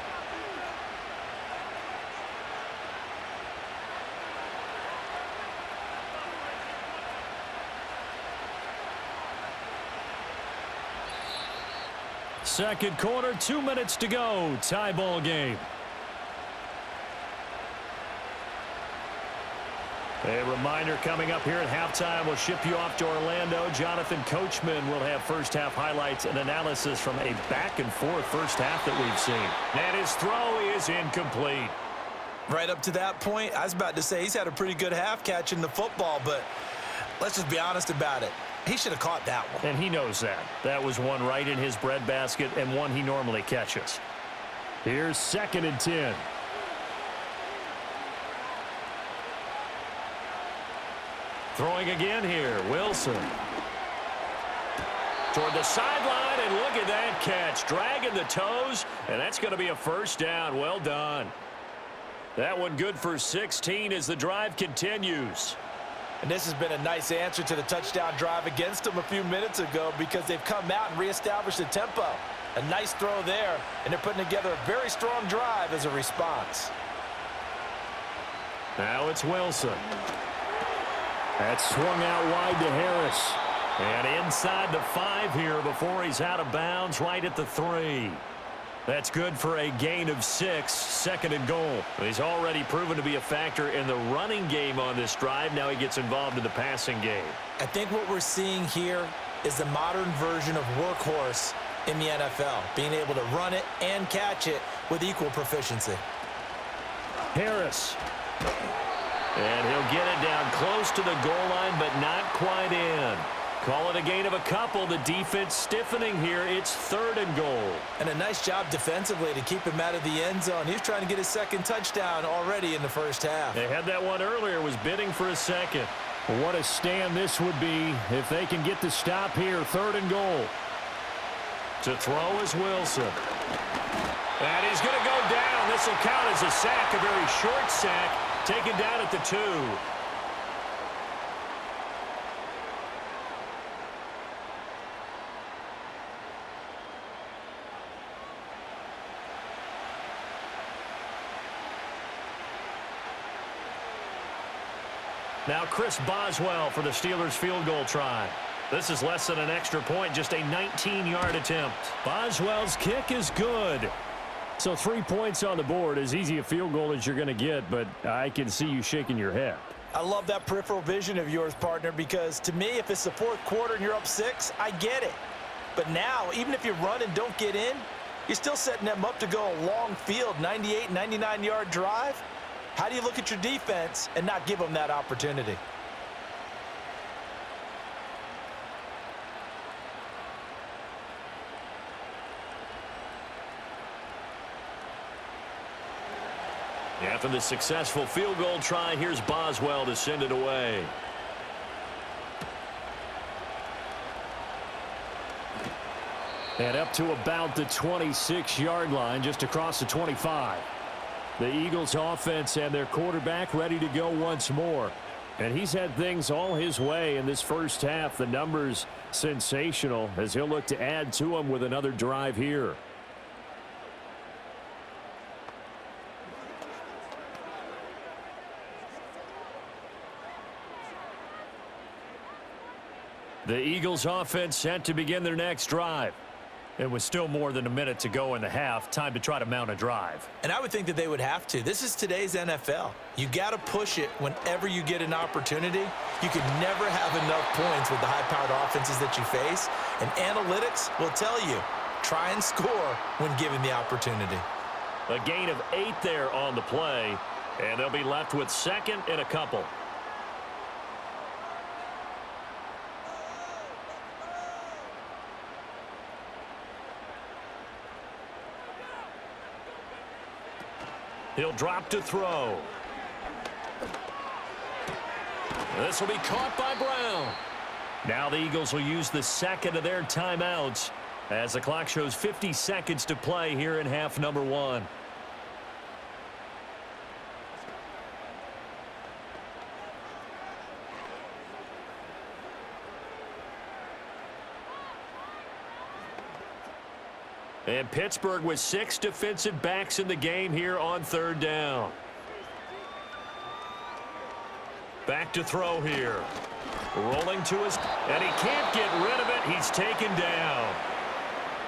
Second quarter, 2 minutes to go. Tie ball game. A reminder coming up here at halftime. We'll ship you off to Orlando. Jonathan Coachman will have first half highlights and analysis from a back-and-forth first half that we've seen. And his throw is incomplete. Right up to that point, I was about to say he's had a pretty good half catching the football, but let's just be honest about it. He should have caught that one. And he knows that. That was one right in his breadbasket and one he normally catches. Here's second and 10. Throwing again here, Wilson. Toward the sideline, and look at that catch. Dragging the toes, and that's going to be a first down. Well done. That one good for 16 as the drive continues. And this has been a nice answer to the touchdown drive against them a few minutes ago because they've come out and reestablished the tempo. A nice throw there, and they're putting together a very strong drive as a response. Now it's Wilson. That's swung out wide to Harris. And inside the 5 here before he's out of bounds right at the 3. That's good for a gain of 6, second and goal. He's already proven to be a factor in the running game on this drive. Now he gets involved in the passing game. I think what we're seeing here is the modern version of workhorse in the NFL, being able to run it and catch it with equal proficiency. Harris. And he'll get it down close to the goal line, but not quite in. Call it a gain of a couple. The defense stiffening here. It's third and goal. And a nice job defensively to keep him out of the end zone. He's trying to get his second touchdown already in the first half. They had that one earlier, was bidding for a second. What a stand this would be if they can get the stop here. Third and goal. To throw is Wilson. And he's going to go down. This will count as a sack, a very short sack. Taken down at the 2. Now Chris Boswell for the Steelers field goal try. This is less than an extra point, just a 19-yard attempt. Boswell's kick is good. So 3 points on the board, as easy a field goal as you're going to get, but I can see you shaking your head. I love that peripheral vision of yours, partner, because to me, if it's the fourth quarter and you're up 6, I get it. But now, even if you run and don't get in, you're still setting them up to go a long field, 98, 99-yard drive. How do you look at your defense and not give them that opportunity? After the successful field goal try, here's Boswell to send it away. And up to about the 26-yard line, just across the 25. The Eagles offense and their quarterback ready to go once more. And he's had things all his way in this first half. The numbers sensational as he'll look to add to them with another drive here. The Eagles offense set to begin their next drive. It was still more than a minute to go in the half. Time to try to mount a drive. And I would think that they would have to. This is today's NFL. You got to push it whenever you get an opportunity. You can never have enough points with the high-powered offenses that you face. And analytics will tell you, try and score when given the opportunity. A gain of 8 there on the play, and they'll be left with second and a couple. He'll drop to throw. This will be caught by Brown. Now the Eagles will use the second of their timeouts as the clock shows 50 seconds to play here in half number 1. And Pittsburgh with 6 defensive backs in the game here on third down. Back to throw here. Rolling to his, and he can't get rid of it. He's taken down.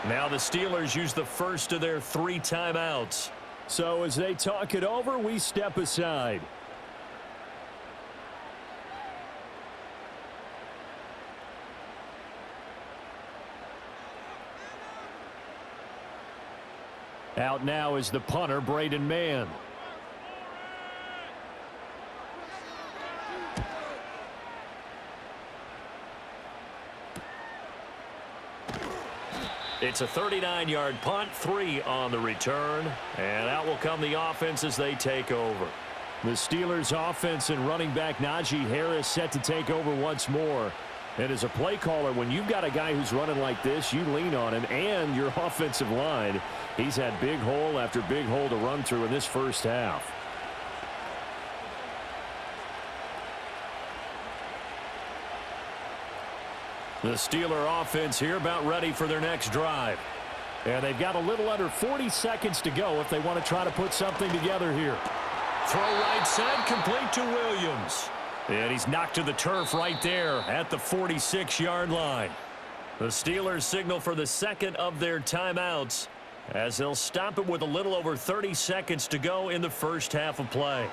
Now the Steelers use the first of their 3 timeouts. So as they talk it over, we step aside. Out now is the punter, Braden Mann. It's a 39-yard punt, 3 on the return, and out will come the offense as they take over. The Steelers offense and running back Najee Harris set to take over once more. And as a play caller, when you've got a guy who's running like this, you lean on him and your offensive line. He's had big hole after big hole to run through in this first half. The Steeler offense here about ready for their next drive. And they've got a little under 40 seconds to go if they want to try to put something together here. Throw right side, complete to Williams. And he's knocked to the turf right there at the 46-yard line. The Steelers signal for the second of their timeouts as they'll stop it with a little over 30 seconds to go in the first half of play.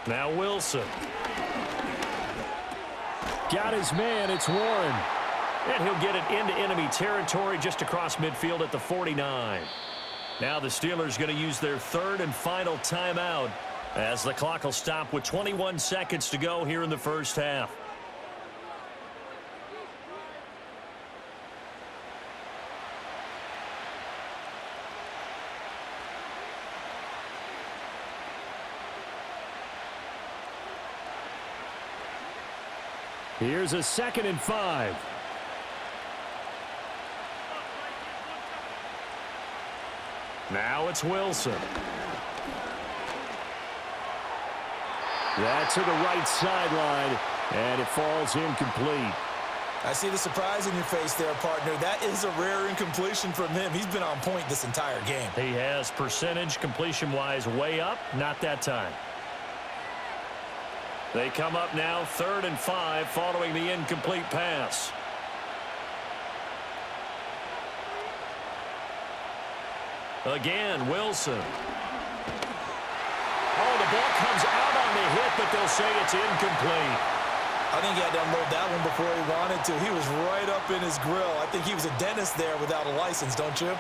Now Wilson. Got his man, it's Warren. And he'll get it into enemy territory just across midfield at the 49. Now the Steelers going to use their third and final timeout as the clock will stop with 21 seconds to go here in the first half. Here's a 2nd and 5. Now it's Wilson. That's to the right sideline, and it falls incomplete. I see the surprise in your face there, partner. That is a rare incompletion from him. He's been on point this entire game. He has percentage completion-wise way up, not that time. They come up now 3rd and 5 following the incomplete pass. Again, Wilson. Oh, the ball comes out on the hit, but they'll say it's incomplete. I think he had to unload that one before he wanted to. He was right up in his grill. I think he was a dentist there without a license, don't you?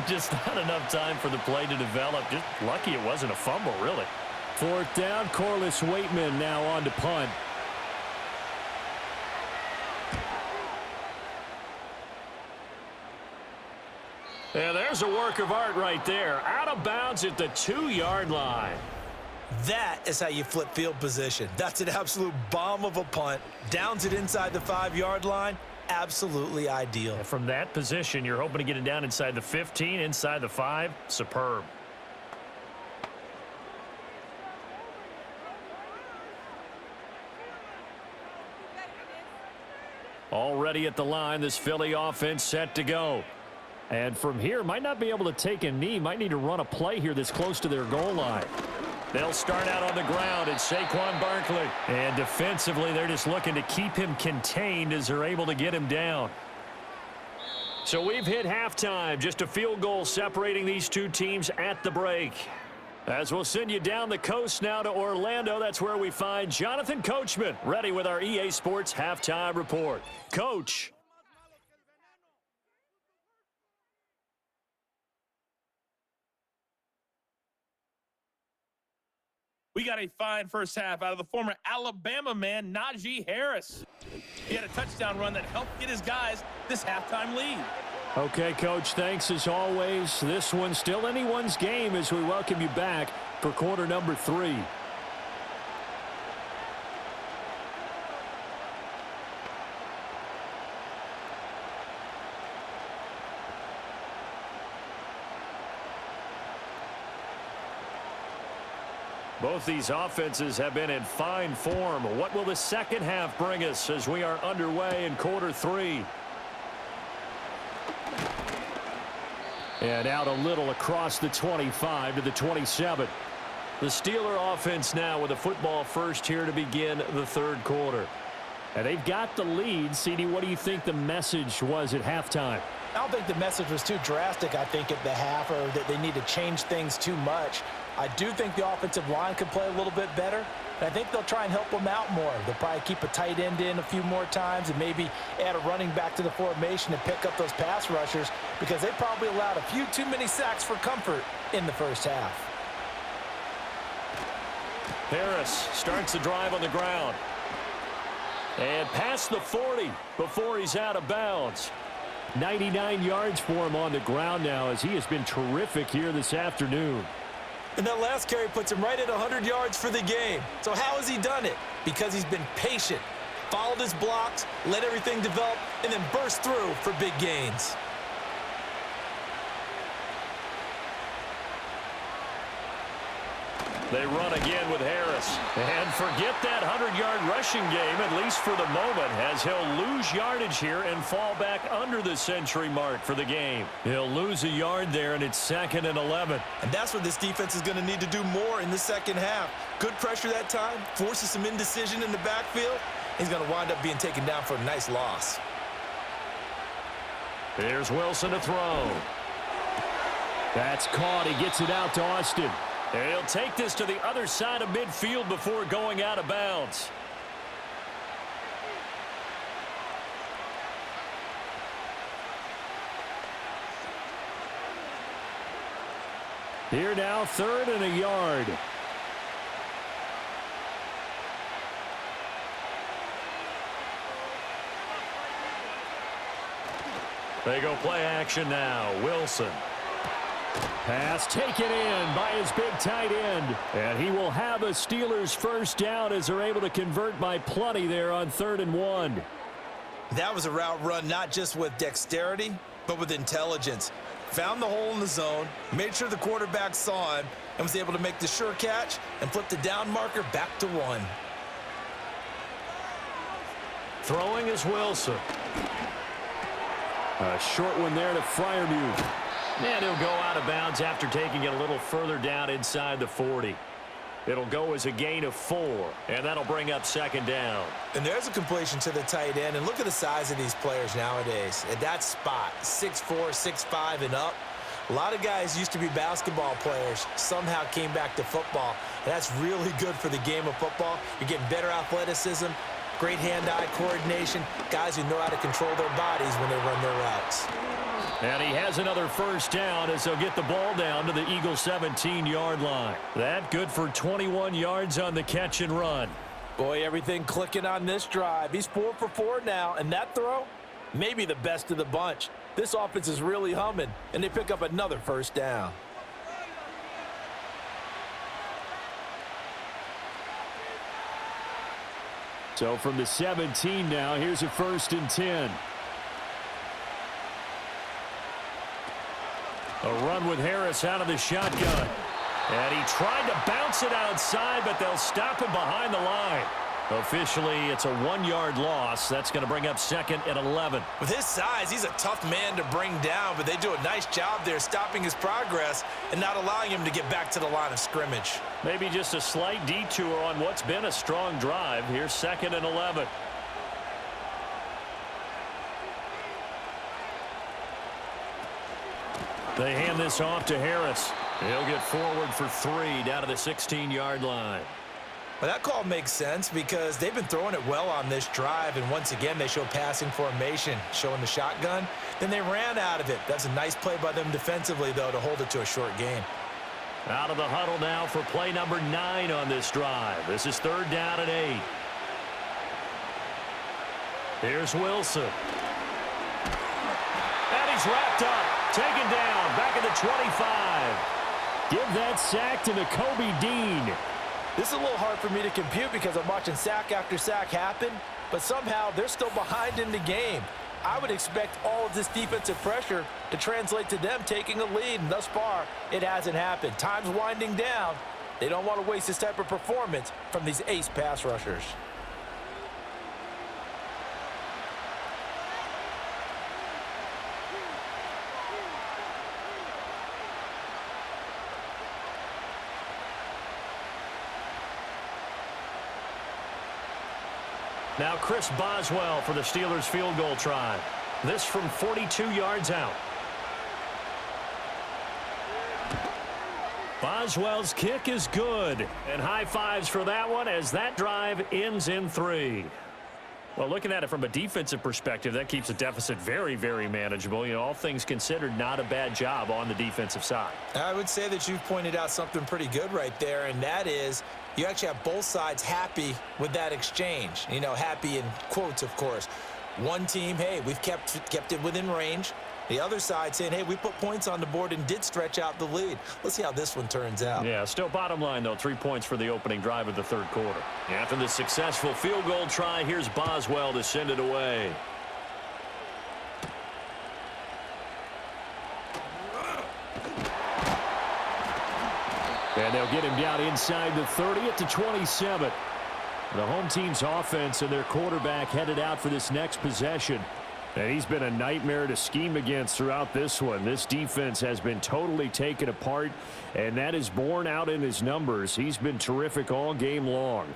Just not enough time for the play to develop. Just lucky it wasn't a fumble, really. Fourth down, Corliss Waitman now on to punt. Yeah, there's a work of art right there. Out of bounds at the 2-yard line. That is how you flip field position. That's an absolute bomb of a punt. Downs it inside the 5-yard line. Absolutely ideal. And from that position, you're hoping to get it down inside the 15, inside the 5. Superb. Already at the line, this Philly offense set to go. And from here, might not be able to take a knee. Might need to run a play here that's close to their goal line. They'll start out on the ground. It's Saquon Barkley. And defensively, they're just looking to keep him contained as they're able to get him down. So we've hit halftime. Just a field goal separating these two teams at the break. As we'll send you down the coast now to Orlando, that's where we find Jonathan Coachman, ready with our EA Sports Halftime Report. Coach. We got a fine first half out of the former Alabama man, Najee Harris. He had a touchdown run that helped get his guys this halftime lead. Okay, Coach, thanks as always. This one's still anyone's game as we welcome you back for quarter number 3. Both these offenses have been in fine form. What will the second half bring us as we are underway in quarter 3? And out a little across the 25 to the 27. The Steeler offense now with a football first here to begin the third quarter. And they've got the lead. CD, what do you think the message was at halftime? I don't think the message was too drastic, I think, at the half, or that they need to change things too much. I do think the offensive line could play a little bit better, and I think they'll try and help them out more. They'll probably keep a tight end in a few more times and maybe add a running back to the formation and pick up those pass rushers, because they probably allowed a few too many sacks for comfort in the first half. Harris starts the drive on the ground. And past the 40 before he's out of bounds. 99 yards for him on the ground now as he has been terrific here this afternoon. And that last carry puts him right at 100 yards for the game. So how has he done it? Because he's been patient, followed his blocks, let everything develop, and then burst through for big gains. They run again with Harris. And forget that 100-yard rushing game, at least for the moment, as he'll lose yardage here and fall back under the century mark for the game. He'll lose a yard there, and it's 2nd and 11. And that's what this defense is going to need to do more in the second half. Good pressure that time, forces some indecision in the backfield. He's going to wind up being taken down for a nice loss. Here's Wilson to throw. That's caught. He gets it out to Austin. And he'll take this to the other side of midfield before going out of bounds. Here now, 3rd and a yard. They go play action now. Wilson. Pass taken in by his big tight end. And he will have a Steelers first down as they're able to convert by plenty there on 3rd and 1. That was a route run not just with dexterity, but with intelligence. Found the hole in the zone, made sure the quarterback saw him, and was able to make the sure catch and flip the down marker back to 1. Throwing is Wilson. A short one there to Freiermuth. And he'll go out of bounds after taking it a little further down inside the 40. It'll go as a gain of 4, and that'll bring up 2nd down. And there's a completion to the tight end, and look at the size of these players nowadays. At that spot, 6'4", 6'5", and up. A lot of guys used to be basketball players, somehow came back to football. And that's really good for the game of football. You're getting better athleticism, great hand-eye coordination, guys who know how to control their bodies when they run their routes. And he has another first down as they'll get the ball down to the Eagles' 17-yard line. That good for 21 yards on the catch and run. Boy, everything clicking on this drive. He's 4 for 4 now, and that throw, maybe the best of the bunch. This offense is really humming, and they pick up another first down. So from the 17 now, here's a 1st and 10. A run with Harris out of the shotgun. And he tried to bounce it outside, but they'll stop him behind the line. Officially, it's a 1-yard loss. That's going to bring up 2nd and 11. With his size, he's a tough man to bring down, but they do a nice job there stopping his progress and not allowing him to get back to the line of scrimmage. Maybe just a slight detour on what's been a strong drive. Here's 2nd and 11. They hand this off to Harris. He'll get forward for 3 down to the 16-yard line. Well, that call makes sense because they've been throwing it well on this drive, and once again, they show passing formation, showing the shotgun. Then they ran out of it. That's a nice play by them defensively, though, to hold it to a short gain. Out of the huddle now for play number 9 on this drive. This is 3rd down and 8. Here's Wilson. And he's wrapped up. Taken down, back at the 25. Give that sack to Nakobe Dean. This is a little hard for me to compute because I'm watching sack after sack happen, but somehow they're still behind in the game. I would expect all of this defensive pressure to translate to them taking a lead, and thus far, it hasn't happened. Time's winding down. They don't want to waste this type of performance from these ace pass rushers. Now Chris Boswell for the Steelers field goal try. This from 42 yards out. Boswell's kick is good. And high fives for that one as that drive ends in 3. Well, looking at it from a defensive perspective, that keeps the deficit very, very manageable. You know, all things considered, not a bad job on the defensive side. I would say that you've pointed out something pretty good right there, and that is you actually have both sides happy with that exchange. You know, happy in quotes, of course. One team, hey, we've kept it within range. The other side saying, hey, we put points on the board and did stretch out the lead. Let's see how this one turns out. Yeah, still bottom line, though, 3 points for the opening drive of the 3rd quarter. After the successful field goal try, here's Boswell to send it away. And they'll get him down inside the 30 at the 27. The home team's offense and their quarterback headed out for this next possession. And he's been a nightmare to scheme against throughout this one. This defense has been totally taken apart, and that is borne out in his numbers. He's been terrific all game long.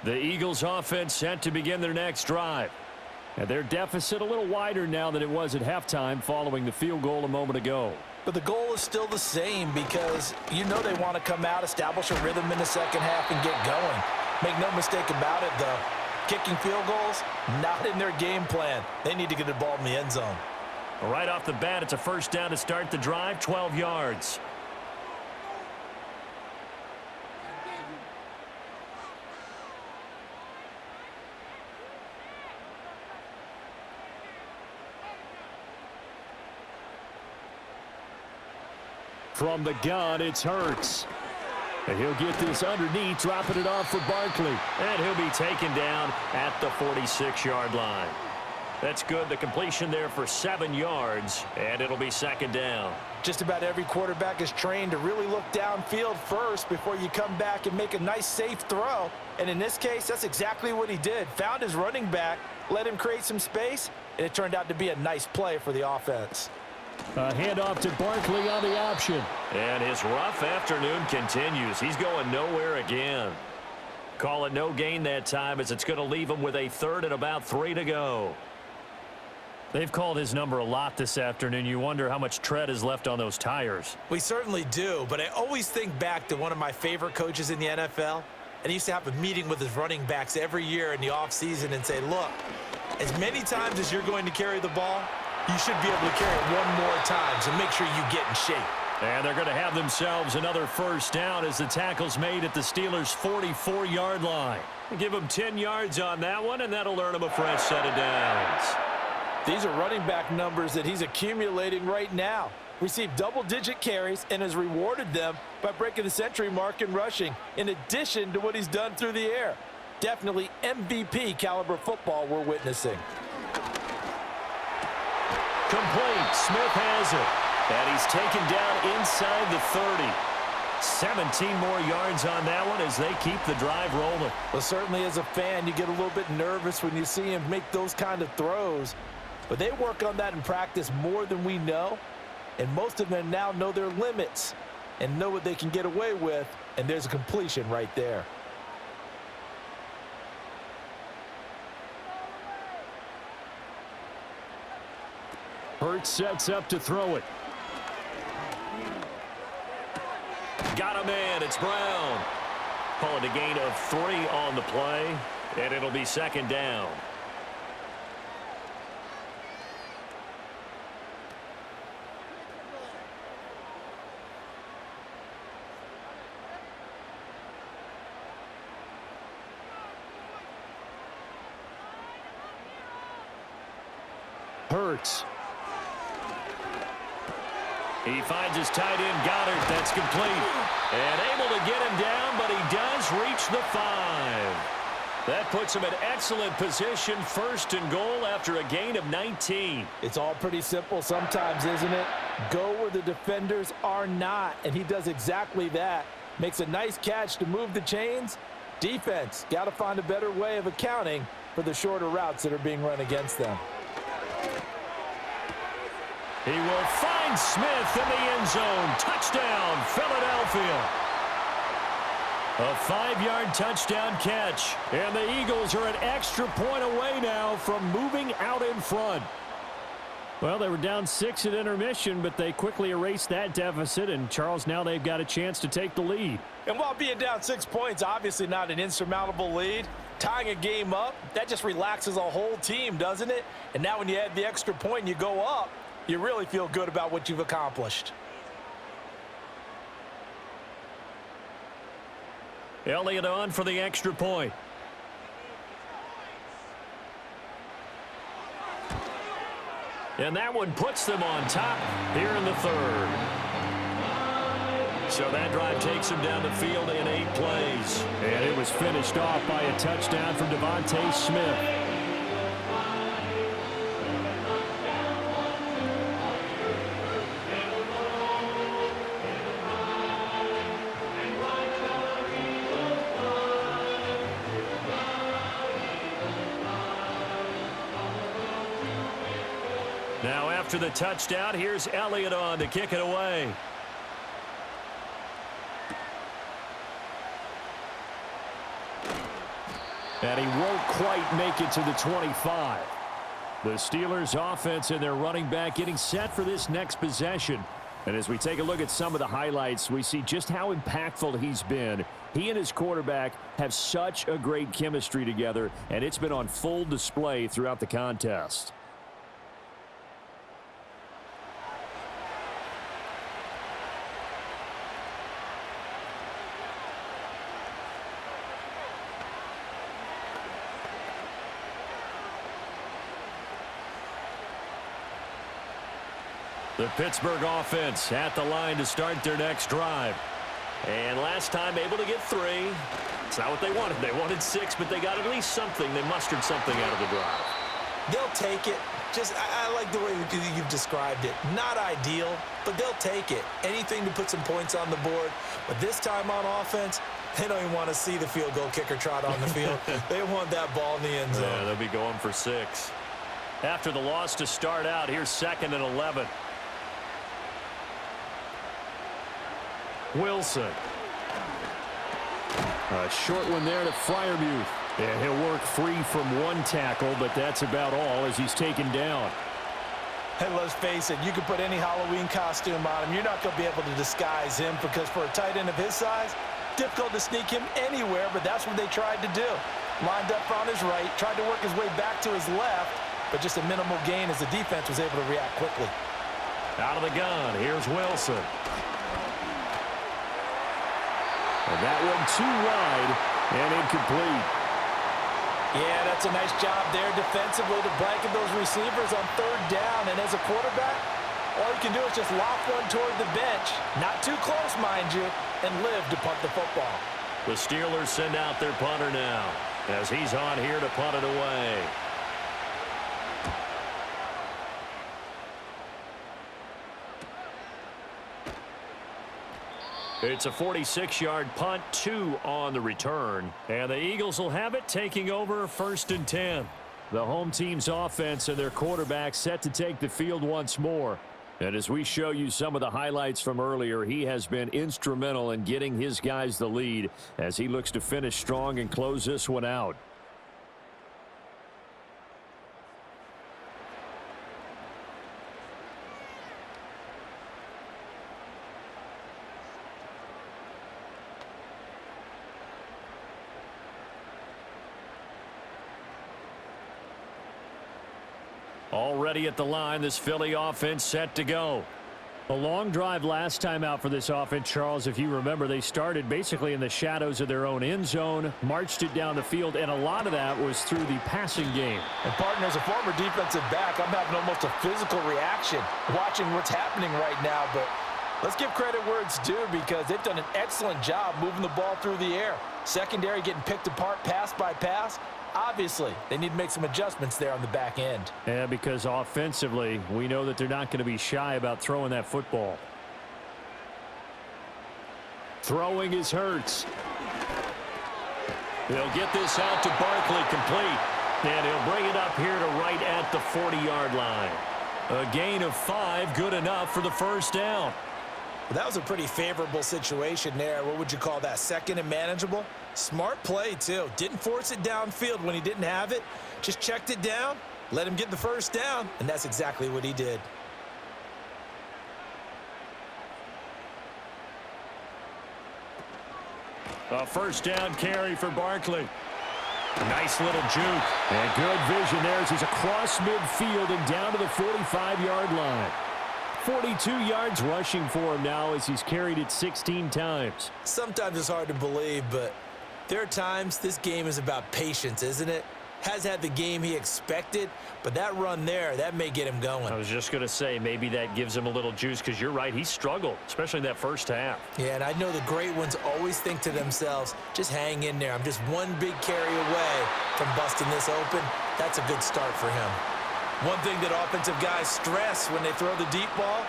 The Eagles offense set to begin their next drive. And their deficit a little wider now than it was at halftime following the field goal a moment ago. But the goal is still the same because you know they want to come out, establish a rhythm in the second half, and get going. Make no mistake about it, though. Kicking field goals, not in their game plan. They need to get the ball in the end zone. Right off the bat, it's a first down to start the drive, 12 yards. From the gun, it's Hurts. And he'll get this underneath, dropping it off for Barkley. And he'll be taken down at the 46-yard line. That's good. The completion there for 7 yards, and it'll be 2nd down. Just about every quarterback is trained to really look downfield first before you come back and make a nice, safe throw. And in this case, that's exactly what he did. Found his running back, let him create some space, and it turned out to be a nice play for the offense. A handoff to Barkley on the option. And his rough afternoon continues. He's going nowhere again. Call it no gain that time as it's going to leave him with a third and about 3 to go. They've called his number a lot this afternoon. You wonder how much tread is left on those tires. We certainly do, but I always think back to one of my favorite coaches in the NFL, and he used to have a meeting with his running backs every year in the offseason and say, look, as many times as you're going to carry the ball, you should be able to carry it one more time, so make sure you get in shape. And they're going to have themselves another first down as the tackle's made at the Steelers' 44-yard line. Give them 10 yards on that one, and that'll earn them a fresh set of downs. These are running back numbers that he's accumulating right now. Received double-digit carries and has rewarded them by breaking the century mark in rushing, in addition to what he's done through the air. Definitely MVP caliber football we're witnessing. Complete. Smith has it. And he's taken down inside the 30. 17 more yards on that one as they keep the drive rolling. Well, certainly as a fan, you get a little bit nervous when you see him make those kind of throws. But they work on that in practice more than we know. And most of them now know their limits and know what they can get away with. And there's a completion right there. Hurts sets up to throw it. Got a man. It's Brown. Call it a gain of 3 on the play, and it'll be second down. Hurts. He finds his tight end, Goddard. That's complete. And able to get him down, but he does reach the 5. That puts him in excellent position, first and goal after a gain of 19. It's all pretty simple sometimes, isn't it? Go where the defenders are not, and he does exactly that. Makes a nice catch to move the chains. Defense, got to find a better way of accounting for the shorter routes that are being run against them. He will find Smith in the end zone. Touchdown, Philadelphia. A 5-yard touchdown catch. And the Eagles are an extra point away now from moving out in front. Well, they were down 6 at intermission, but they quickly erased that deficit. And, Charles, now they've got a chance to take the lead. And while being down 6 points, obviously not an insurmountable lead, tying a game up, that just relaxes a whole team, doesn't it? And now when you add the extra point and you go up, you really feel good about what you've accomplished. Elliott on for the extra point. And that one puts them on top here in the third. So that drive takes them down the field in 8 plays. And it was finished off by a touchdown from Devontae Smith. Now after the touchdown, here's Elliott on to kick it away. And he won't quite make it to the 25. The Steelers offense and their running back getting set for this next possession. And as we take a look at some of the highlights, we see just how impactful he's been. He and his quarterback have such a great chemistry together, and it's been on full display throughout the contest. The Pittsburgh offense at the line to start their next drive. And last time able to get 3. It's not what they wanted. They wanted 6, but they got at least something. They mustered something out of the drive. They'll take it. I like the way you've described it. Not ideal, but they'll take it. Anything to put some points on the board. But this time on offense, they don't even want to see the field goal kicker trot on the field. They want that ball in the end zone. Yeah, they'll be going for 6. After the loss to start out, here's 2nd and 11. Wilson. A short one there to Freiermuth. And he'll work free from one tackle, but that's about all as he's taken down. Hey, let's face it, you can put any Halloween costume on him. You're not going to be able to disguise him because for a tight end of his size, difficult to sneak him anywhere, but that's what they tried to do. Lined up on his right, tried to work his way back to his left, but just a minimal gain as the defense was able to react quickly. Out of the gun, here's Wilson. And that one too wide and incomplete. Yeah, that's a nice job there defensively to blanket those receivers on third down. And as a quarterback, all you can do is just loft one toward the bench. Not too close, mind you, and live to punt the football. The Steelers send out their punter now as he's on here to punt it away. It's a 46-yard punt, 2 on the return. And the Eagles will have it, taking over 1st and 10. The home team's offense and their quarterback set to take the field once more. And as we show you some of the highlights from earlier, he has been instrumental in getting his guys the lead as he looks to finish strong and close this one out. Already at the line, this Philly offense set to go. A long drive last time out for this offense, Charles. If you remember, they started basically in the shadows of their own end zone, marched it down the field, and a lot of that was through the passing game. And partner, as a former defensive back, I'm having almost a physical reaction watching what's happening right now. But let's give credit where it's due because they've done an excellent job moving the ball through the air. Secondary getting picked apart pass by pass. Obviously, they need to make some adjustments there on the back end. Yeah, because offensively, we know that they're not going to be shy about throwing that football. Throwing is Hurts. They'll get this out to Barkley, complete. And he'll bring it up here to right at the 40-yard line. A gain of 5, good enough for the first down. Well, that was a pretty favorable situation there. What would you call that? Second and manageable? Smart play, too. Didn't force it downfield when he didn't have it. Just checked it down, let him get the first down, and that's exactly what he did. A first down carry for Barkley. Nice little juke. And good vision there as he's across midfield and down to the 45-yard line. 42 yards rushing for him now as he's carried it 16 times. Sometimes it's hard to believe, but there are times this game is about patience, isn't it? Has had the game he expected, but that run there, that may get him going. I was just going to say, maybe that gives him a little juice because you're right, he struggled, especially in that first half. Yeah, and I know the great ones always think to themselves, just hang in there. I'm just one big carry away from busting this open. That's a good start for him. One thing that offensive guys stress when they throw the deep ball,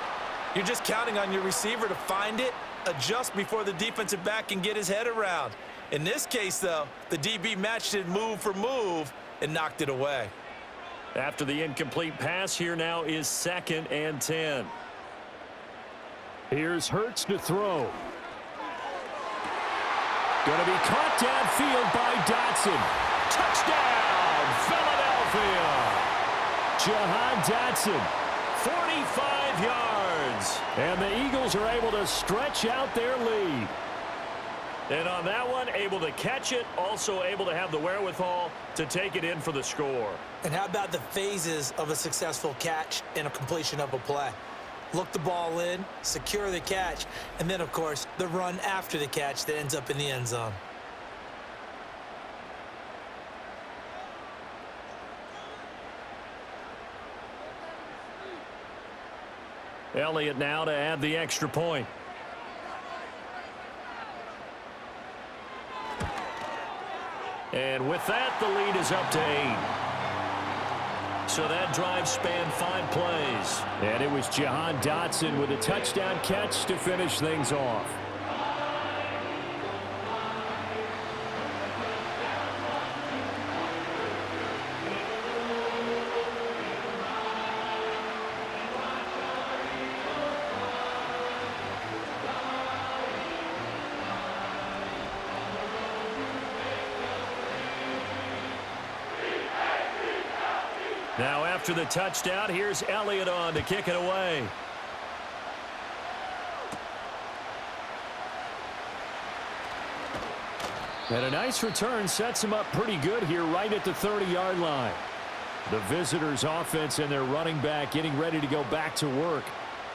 you're just counting on your receiver to find it, adjust before the defensive back can get his head around. In this case, though, the DB matched it move for move and knocked it away. After the incomplete pass, here now is 2nd and 10. Here's Hurts to throw. Going to be caught downfield by Dotson. Touchdown, Philadelphia! Jahan Dotson, 45 yards. And the Eagles are able to stretch out their lead. And on that one, able to catch it, also able to have the wherewithal to take it in for the score. And how about the phases of a successful catch and a completion of a play? Look the ball in, secure the catch, and then, of course, the run after the catch that ends up in the end zone. Elliott now to add the extra point. And with that, the lead is up to 8. So that drive spanned 5 plays. And it was Jahan Dotson with a touchdown catch to finish things off. Now after the touchdown, here's Elliott on to kick it away. And a nice return sets him up pretty good here right at the 30-yard line. The visitors' offense and their running back getting ready to go back to work.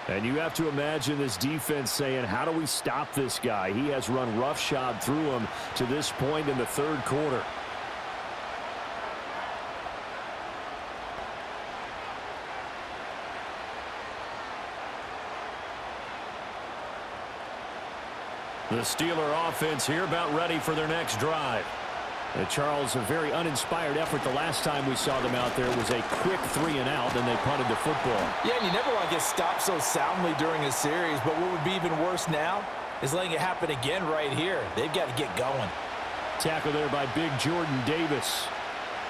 And you have to imagine this defense saying, how do we stop this guy? He has run roughshod through him to this point in the third quarter. The Steeler offense here about ready for their next drive. And Charles, a very uninspired effort the last time we saw them out there was a quick 3-and-out, then they punted the football. Yeah, and you never want to get stopped so soundly during a series, but what would be even worse now is letting it happen again right here. They've got to get going. Tackle there by big Jordan Davis.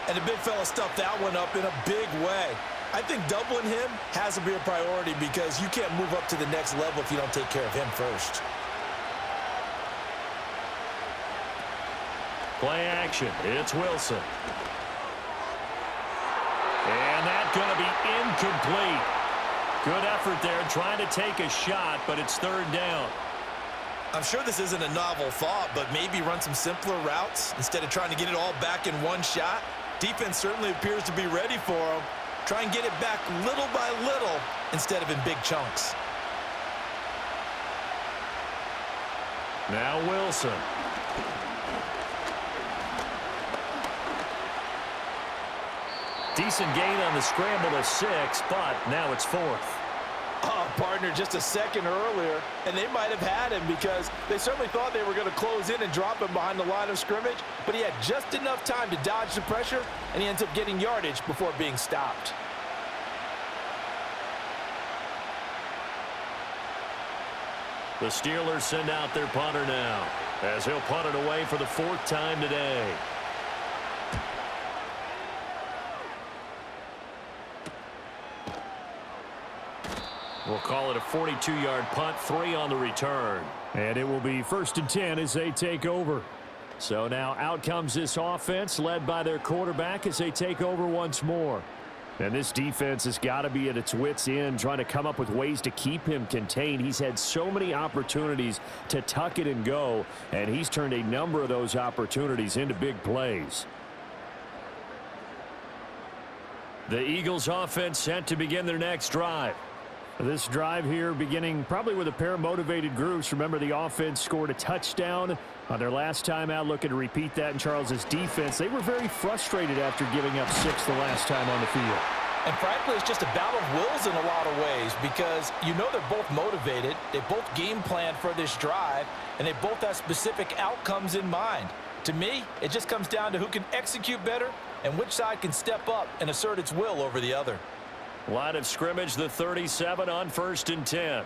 And the big fella stuffed that one up in a big way. I think doubling him has to be a priority because you can't move up to the next level if you don't take care of him first. Play action. It's Wilson. And that's going to be incomplete. Good effort there trying to take a shot, but it's third down. I'm sure this isn't a novel thought, but maybe run some simpler routes instead of trying to get it all back in one shot. Defense certainly appears to be ready for him. Try and get it back little by little instead of in big chunks. Now Wilson. Decent gain on the scramble of 6, but now it's 4th. Oh, partner, just a second earlier, and they might have had him because they certainly thought they were going to close in and drop him behind the line of scrimmage, but he had just enough time to dodge the pressure, and he ends up getting yardage before being stopped. The Steelers send out their punter now, as he'll punt it away for the 4th time today. We'll call it a 42-yard punt, 3 on the return. And it will be 1st and 10 as they take over. So now out comes this offense led by their quarterback as they take over once more. And this defense has got to be at its wits' end trying to come up with ways to keep him contained. He's had so many opportunities to tuck it and go, and he's turned a number of those opportunities into big plays. The Eagles offense set to begin their next drive. This drive here beginning probably with a pair of motivated groups. Remember, the offense scored a touchdown on their last time out, looking to repeat that in Charles's defense. They were very frustrated after giving up 6 the last time on the field. And frankly, it's just a battle of wills in a lot of ways because you know they're both motivated, they both game plan for this drive, and they both have specific outcomes in mind. To me, it just comes down to who can execute better and which side can step up and assert its will over the other. Line of scrimmage, the 37 on 1st and 10.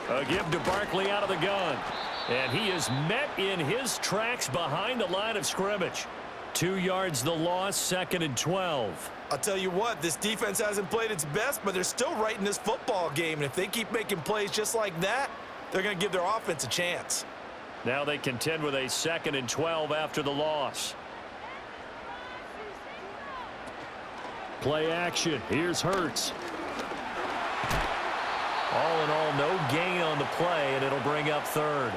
A give to Barkley out of the gun. And he is met in his tracks behind the line of scrimmage. 2 yards the loss, 2nd and 12. I'll tell you what, this defense hasn't played its best, but they're still right in this football game. And if they keep making plays just like that, they're going to give their offense a chance. Now they contend with a 2nd and 12 after the loss. Play action. Here's Hurts. All in all, no gain on the play, and it'll bring up 3rd.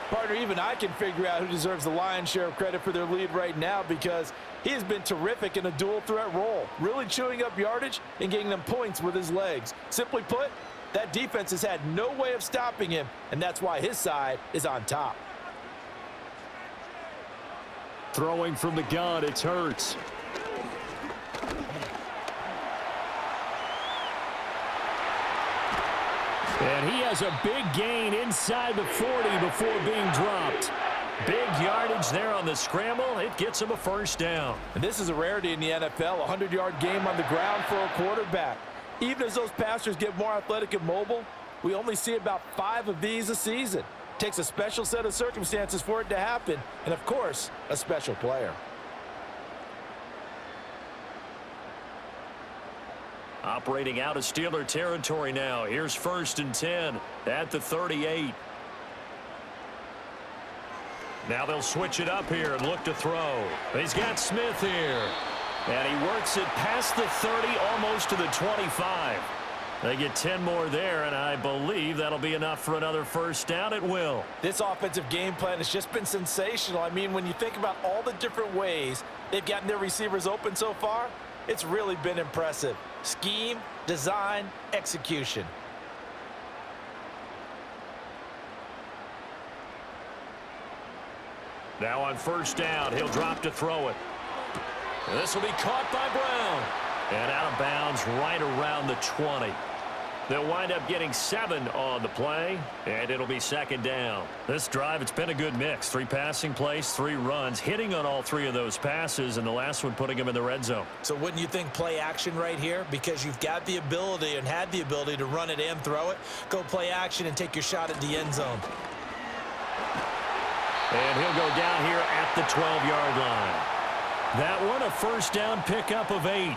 Partner, even I can figure out who deserves the lion's share of credit for their lead right now because he has been terrific in a dual threat role, really chewing up yardage and getting them points with his legs. Simply put, that defense has had no way of stopping him, and that's why his side is on top. Throwing from the gun, it's Hurts. And he has a big gain inside the 40 before being dropped. Big yardage there on the scramble. It gets him a 1st down. And this is a rarity in the NFL, a 100-yard game on the ground for a quarterback. Even as those passers get more athletic and mobile, we only see about 5 of these a season. It takes a special set of circumstances for it to happen, and of course, a special player. Operating out of Steeler territory now. Here's 1st and 10 at the 38. Now they'll switch it up here and look to throw. He's got Smith here. And he works it past the 30, almost to the 25. They get 10 more there, and I believe that'll be enough for another first down. It will. This offensive game plan has just been sensational. I mean, when you think about all the different ways they've gotten their receivers open so far, it's really been impressive. Scheme, design, execution. Now on first down, he'll drop to throw it. This will be caught by Brown. And out of bounds right around the 20. They'll wind up getting 7 on the play, and it'll be second down. This drive, it's been a good mix. 3 passing plays, 3 runs, hitting on all 3 of those passes, and the last one putting him in the red zone. So wouldn't you think play action right here? Because you've got the ability and had the ability to run it and throw it. Go play action and take your shot at the end zone. And he'll go down here at the 12-yard line. That one, a first down pickup of 8.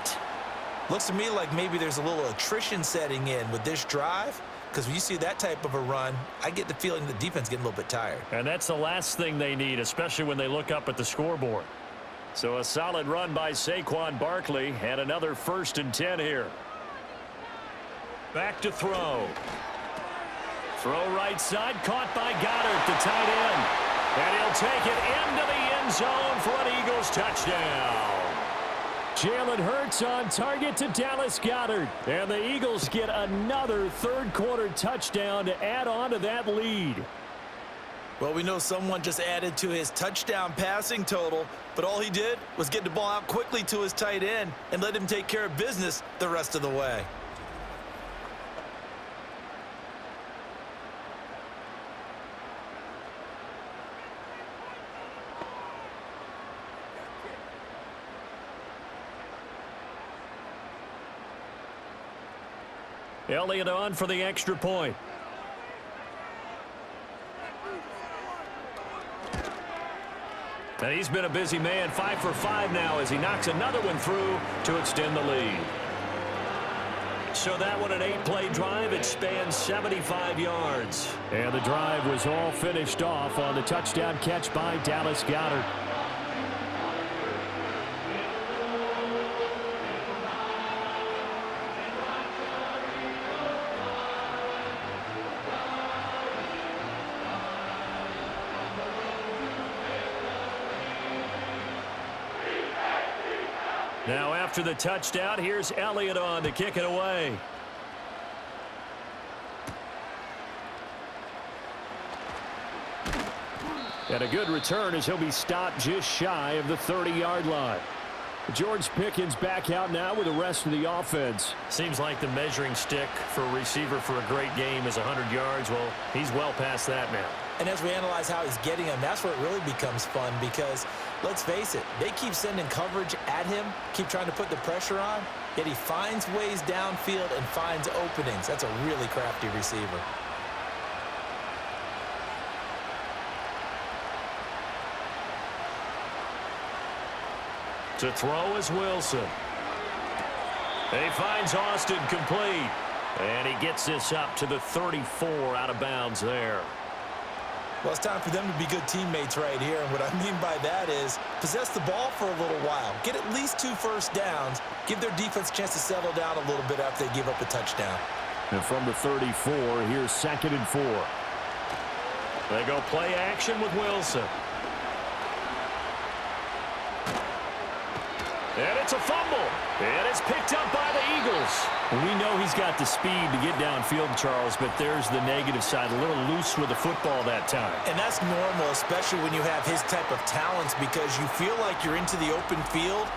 Looks to me like maybe there's a little attrition setting in with this drive, because when you see that type of a run, I get the feeling the defense getting a little bit tired. And that's the last thing they need, especially when they look up at the scoreboard. So a solid run by Saquon Barkley, and another 1st and 10 here. Back to throw. Throw right side, caught by Goddard, the tight end. And he'll take it into the end zone for an Eagles touchdown. Jalen Hurts on target to Dallas Goedert. And the Eagles get another third-quarter touchdown to add on to that lead. Well, we know someone just added to his touchdown passing total, but all he did was get the ball out quickly to his tight end and let him take care of business the rest of the way. Elliott on for the extra point. And he's been a busy man, 5 for 5 now as he knocks another one through to extend the lead. So that one, an 8-play drive. It spans 75 yards. And the drive was all finished off on the touchdown catch by Dallas Goedert. Now after the touchdown, here's Elliott on to kick it away. And a good return as he'll be stopped just shy of the 30-yard line. George Pickens back out now with the rest of the offense. Seems like the measuring stick for a receiver for a great game is 100 yards. Well, he's well past that now. And as we analyze how he's getting them, that's where it really becomes fun because, let's face it, they keep sending coverage at him, keep trying to put the pressure on, yet he finds ways downfield and finds openings. That's a really crafty receiver. To throw is Wilson. He finds Austin complete. And he gets this up to the 34 out of bounds there. Well, it's time for them to be good teammates right here. And what I mean by that is possess the ball for a little while. Get at least 2 first downs. Give their defense a chance to settle down a little bit after they give up a touchdown. And from the 34, here's 2nd and 4. They go play action with Wilson. And it's a fumble. And it's picked up by the Eagles. We know he's got the speed to get downfield, Charles, but there's the negative side. A little loose with the football that time. And that's normal, especially when you have his type of talents, because you feel like you're into the open field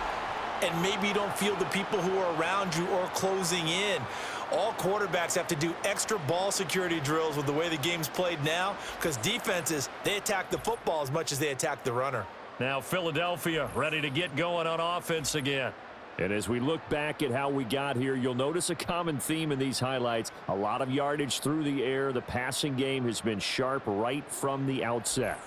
and maybe you don't feel the people who are around you or closing in. All quarterbacks have to do extra ball security drills with the way the game's played now because defenses, they attack the football as much as they attack the runner. Now Philadelphia ready to get going on offense again. And as we look back at how we got here, you'll notice a common theme in these highlights. A lot of yardage through the air. The passing game has been sharp right from the outset.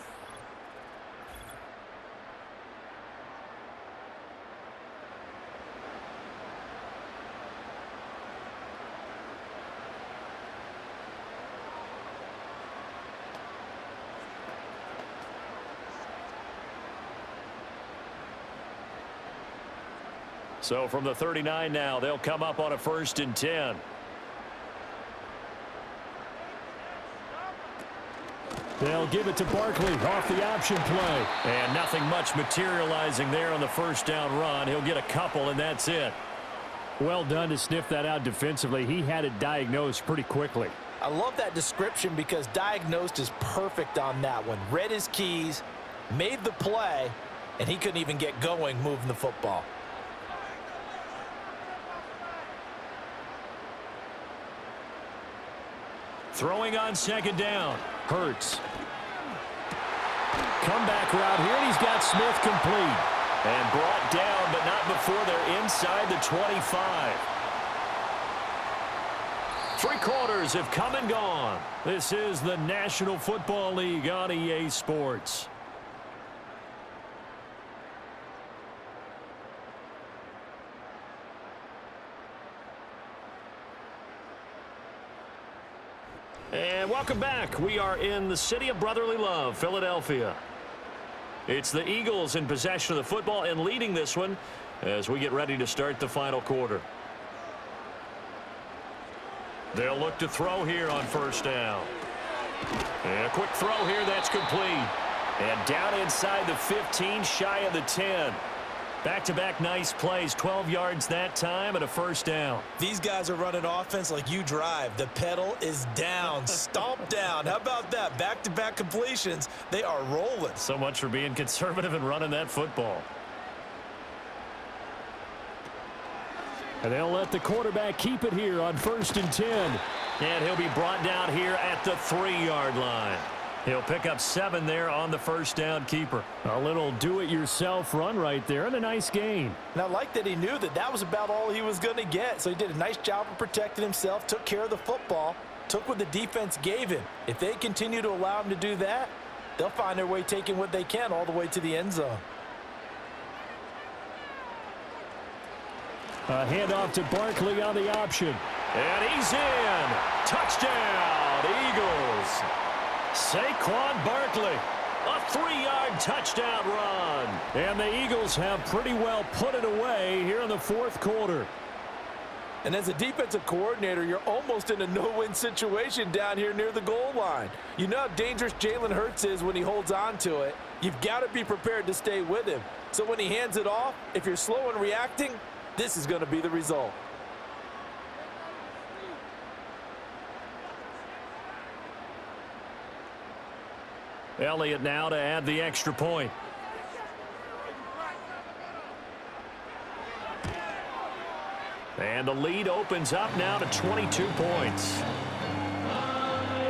So from the 39 now, they'll come up on a 1st and 10. They'll give it to Barkley off the option play. And nothing much materializing there on the 1st down run. He'll get a couple, and that's it. Well done to sniff that out defensively. He had it diagnosed pretty quickly. I love that description because diagnosed is perfect on that one. Read his keys, made the play, and he couldn't even get going moving the football. Throwing on 2nd down. Hurts. Comeback route here, and he's got Smith complete. And brought down, but not before they're inside the 25. 3 quarters have come and gone. This is the National Football League on EA Sports. And welcome back. We are in the city of brotherly love, Philadelphia. It's the Eagles in possession of the football and leading this one as we get ready to start the final quarter. They'll look to throw here on 1st down. And a quick throw here, that's complete. And down inside the 15, shy of the 10. Back-to-back nice plays, 12 yards that time and a 1st down. These guys are running offense like you drive. The pedal is down, stomp down. How about that? Back-to-back completions. They are rolling. So much for being conservative and running that football. And they'll let the quarterback keep it here on 1st and 10. And he'll be brought down here at the 3-yard line. He'll pick up 7 there on the 1st down keeper. A little do-it-yourself run right there and a nice gain. And I like that he knew that that was about all he was going to get. So he did a nice job of protecting himself, took care of the football, took what the defense gave him. If they continue to allow him to do that, they'll find their way taking what they can all the way to the end zone. A handoff to Barkley on the option. And he's in. Touchdown, Eagles. Saquon Barkley, a 3-yard touchdown run. And the Eagles have pretty well put it away here in the 4th quarter. And as a defensive coordinator, you're almost in a no-win situation down here near the goal line. You know how dangerous Jalen Hurts is when he holds on to it. You've got to be prepared to stay with him. So when he hands it off, if you're slow in reacting, this is going to be the result. Elliott now to add the extra point. And the lead opens up now to 22 points.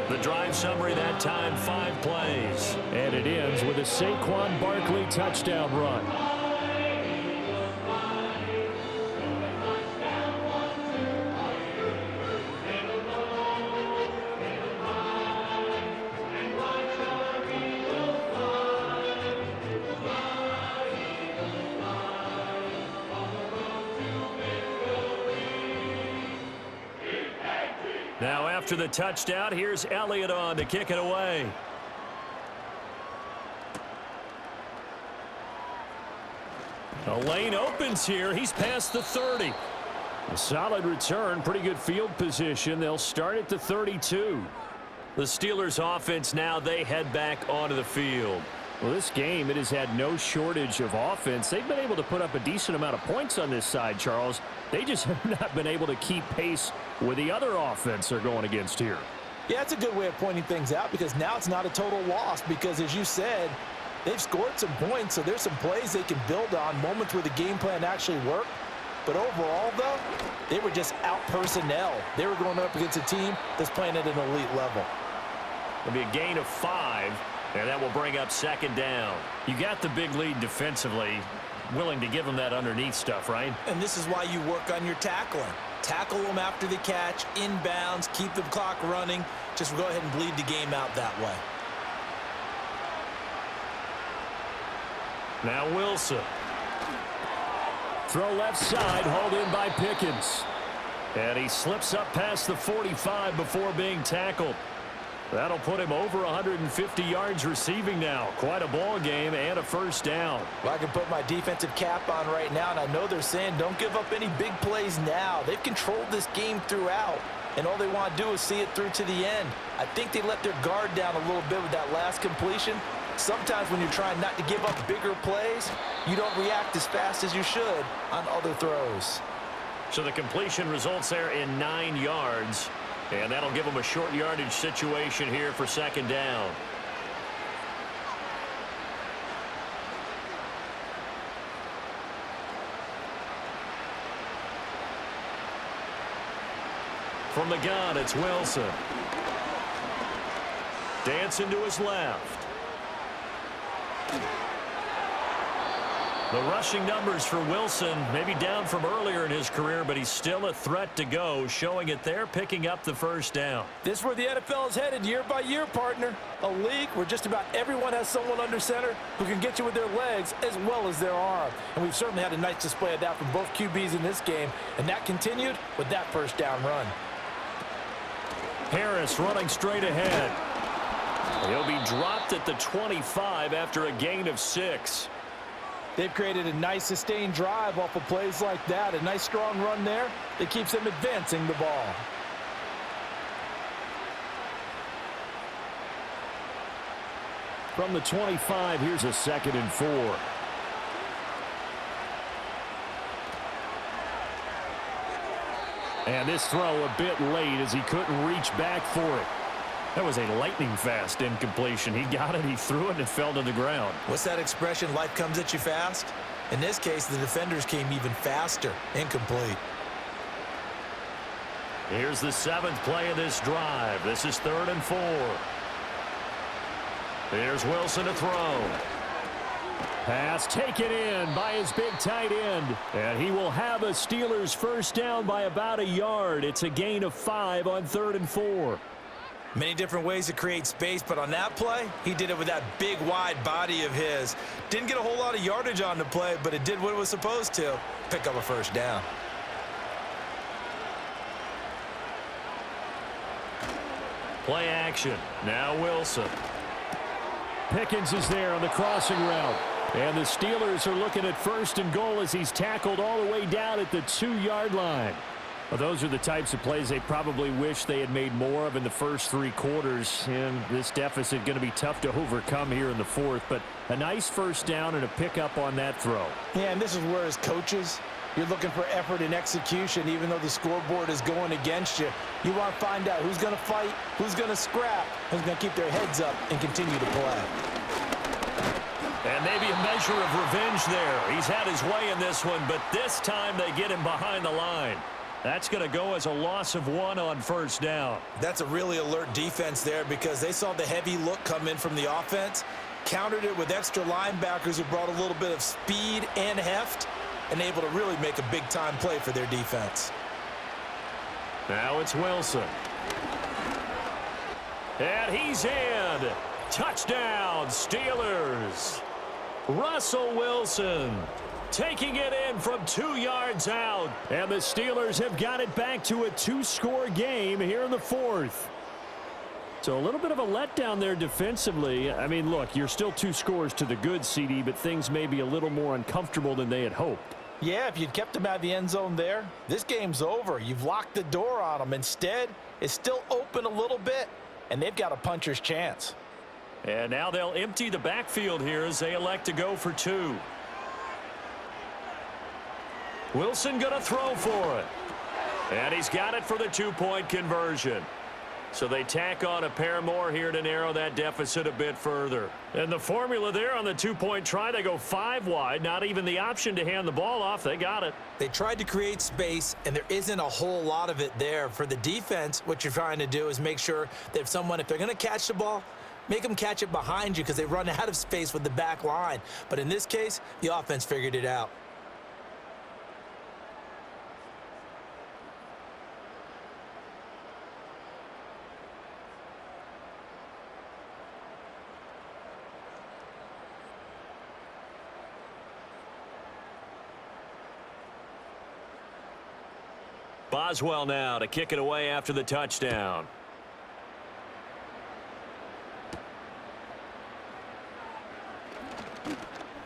The drive summary that time, 5 plays. And it ends with a Saquon Barkley touchdown run. Now after the touchdown, here's Elliott on to kick it away. The lane opens here. He's past the 30. A solid return, pretty good field position. They'll start at the 32. The Steelers offense now, they head back onto the field. Well, this game, it has had no shortage of offense. They've been able to put up a decent amount of points on this side, Charles. They just have not been able to keep pace with the other offense they're going against here. Yeah, that's a good way of pointing things out because now it's not a total loss because, as you said, they've scored some points, so there's some plays they can build on, moments where the game plan actually worked. But overall, though, they were just out-personnel. They were going up against a team that's playing at an elite level. It'll be a gain of 5, and that will bring up 2nd down. You got the big lead defensively, willing to give them that underneath stuff, right? And this is why you work on your tackling. Tackle them after the catch, inbounds, keep the clock running. Just go ahead and bleed the game out that way. Now Wilson. Throw left side, hauled in by Pickens. And he slips up past the 45 before being tackled. That'll put him over 150 yards receiving now. Quite a ball game and a first down. Well, I can put my defensive cap on right now, and I know they're saying don't give up any big plays now. They've controlled this game throughout, and all they want to do is see it through to the end. I think they let their guard down a little bit with that last completion. Sometimes when you're trying not to give up bigger plays, you don't react as fast as you should on other throws. So the completion results there in 9 yards. And that'll give them a short yardage situation here for second down. From the gun, it's Wilson. Dancing to his left. The rushing numbers for Wilson, maybe down from earlier in his career, but he's still a threat to go, showing it there, picking up the first down. This is where the NFL is headed year by year, partner. A league where just about everyone has someone under center who can get you with their legs as well as their arm. And we've certainly had a nice display of that from both QBs in this game, and that continued with that first down run. Harris running straight ahead. He'll be dropped at the 25 after a gain of 6. They've created a nice sustained drive off of plays like that. A nice strong run there that keeps them advancing the ball. From the 25, here's a 2nd and 4. And this throw a bit late as he couldn't reach back for it. That was a lightning-fast incompletion. He got it, he threw it, and it fell to the ground. What's that expression, life comes at you fast? In this case, the defenders came even faster. Incomplete. Here's the 7th play of this drive. This is 3rd and 4. Here's Wilson to throw. Pass taken in by his big tight end. And he will have a Steelers first down by about a yard. It's a gain of 5 on 3rd and 4. Many different ways to create space, but on that play, he did it with that big, wide body of his. Didn't get a whole lot of yardage on the play, but it did what it was supposed to. Pick up a first down. Play action. Now Wilson. Pickens is there on the crossing route. And the Steelers are looking at 1st and goal as he's tackled all the way down at the 2-yard line. Well, those are the types of plays they probably wish they had made more of in the first 3 quarters. And this deficit going to be tough to overcome here in the 4th. But a nice first down and a pickup on that throw. Yeah, and this is where as coaches, you're looking for effort and execution even though the scoreboard is going against you. You want to find out who's going to fight, who's going to scrap, who's going to keep their heads up and continue to play. And maybe a measure of revenge there. He's had his way in this one, but this time they get him behind the line. That's going to go as a loss of 1 on first down. That's a really alert defense there because they saw the heavy look come in from the offense, countered it with extra linebackers who brought a little bit of speed and heft, and able to really make a big-time play for their defense. Now it's Wilson. And he's in. Touchdown, Steelers. Russell Wilson taking it in from 2 yards out. And the Steelers have got it back to a 2-score game here in the 4th. So a little bit of a letdown there defensively. I mean, look, you're still 2 scores to the good, CD, but things may be a little more uncomfortable than they had hoped. Yeah, if you'd kept them out of the end zone there, this game's over. You've locked the door on them. Instead, it's still open a little bit, and they've got a puncher's chance. And now they'll empty the backfield here as they elect to go for 2. Wilson going to throw for it. And he's got it for the 2-point conversion. So they tack on a pair more here to narrow that deficit a bit further. And the formula there on the 2-point try, they go 5 wide. Not even the option to hand the ball off. They got it. They tried to create space, and there isn't a whole lot of it there. For the defense, what you're trying to do is make sure that if they're going to catch the ball, make them catch it behind you because they run out of space with the back line. But in this case, the offense figured it out. Boswell now to kick it away after the touchdown.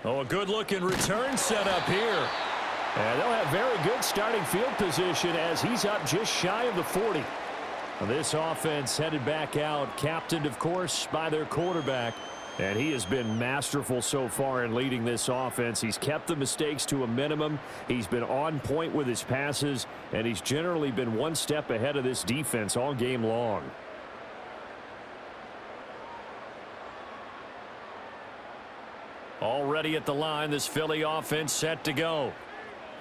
Oh, a good-looking return set up here. And they'll have very good starting field position as he's up just shy of the 40. This offense headed back out, captained, of course, by their quarterback. And he has been masterful so far in leading this offense. He's kept the mistakes to a minimum. He's been on point with his passes, and he's generally been one step ahead of this defense all game long. Already at the line, this Philly offense set to go.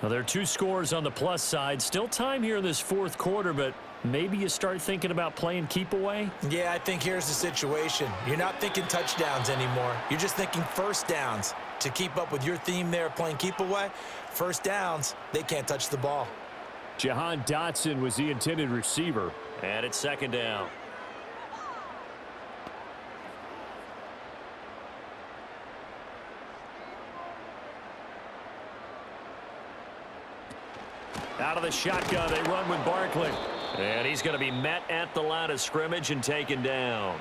Now, there are 2 scores on the plus side. Still time here in this fourth quarter, but maybe you start thinking about playing keep away? Yeah, I think here's the situation. You're not thinking touchdowns anymore. You're just thinking first downs. To keep up with your theme there playing keep away, first downs, they can't touch the ball. Jahan Dotson was the intended receiver. And it's second down. Out of the shotgun, they run with Barkley. And he's going to be met at the line of scrimmage and taken down.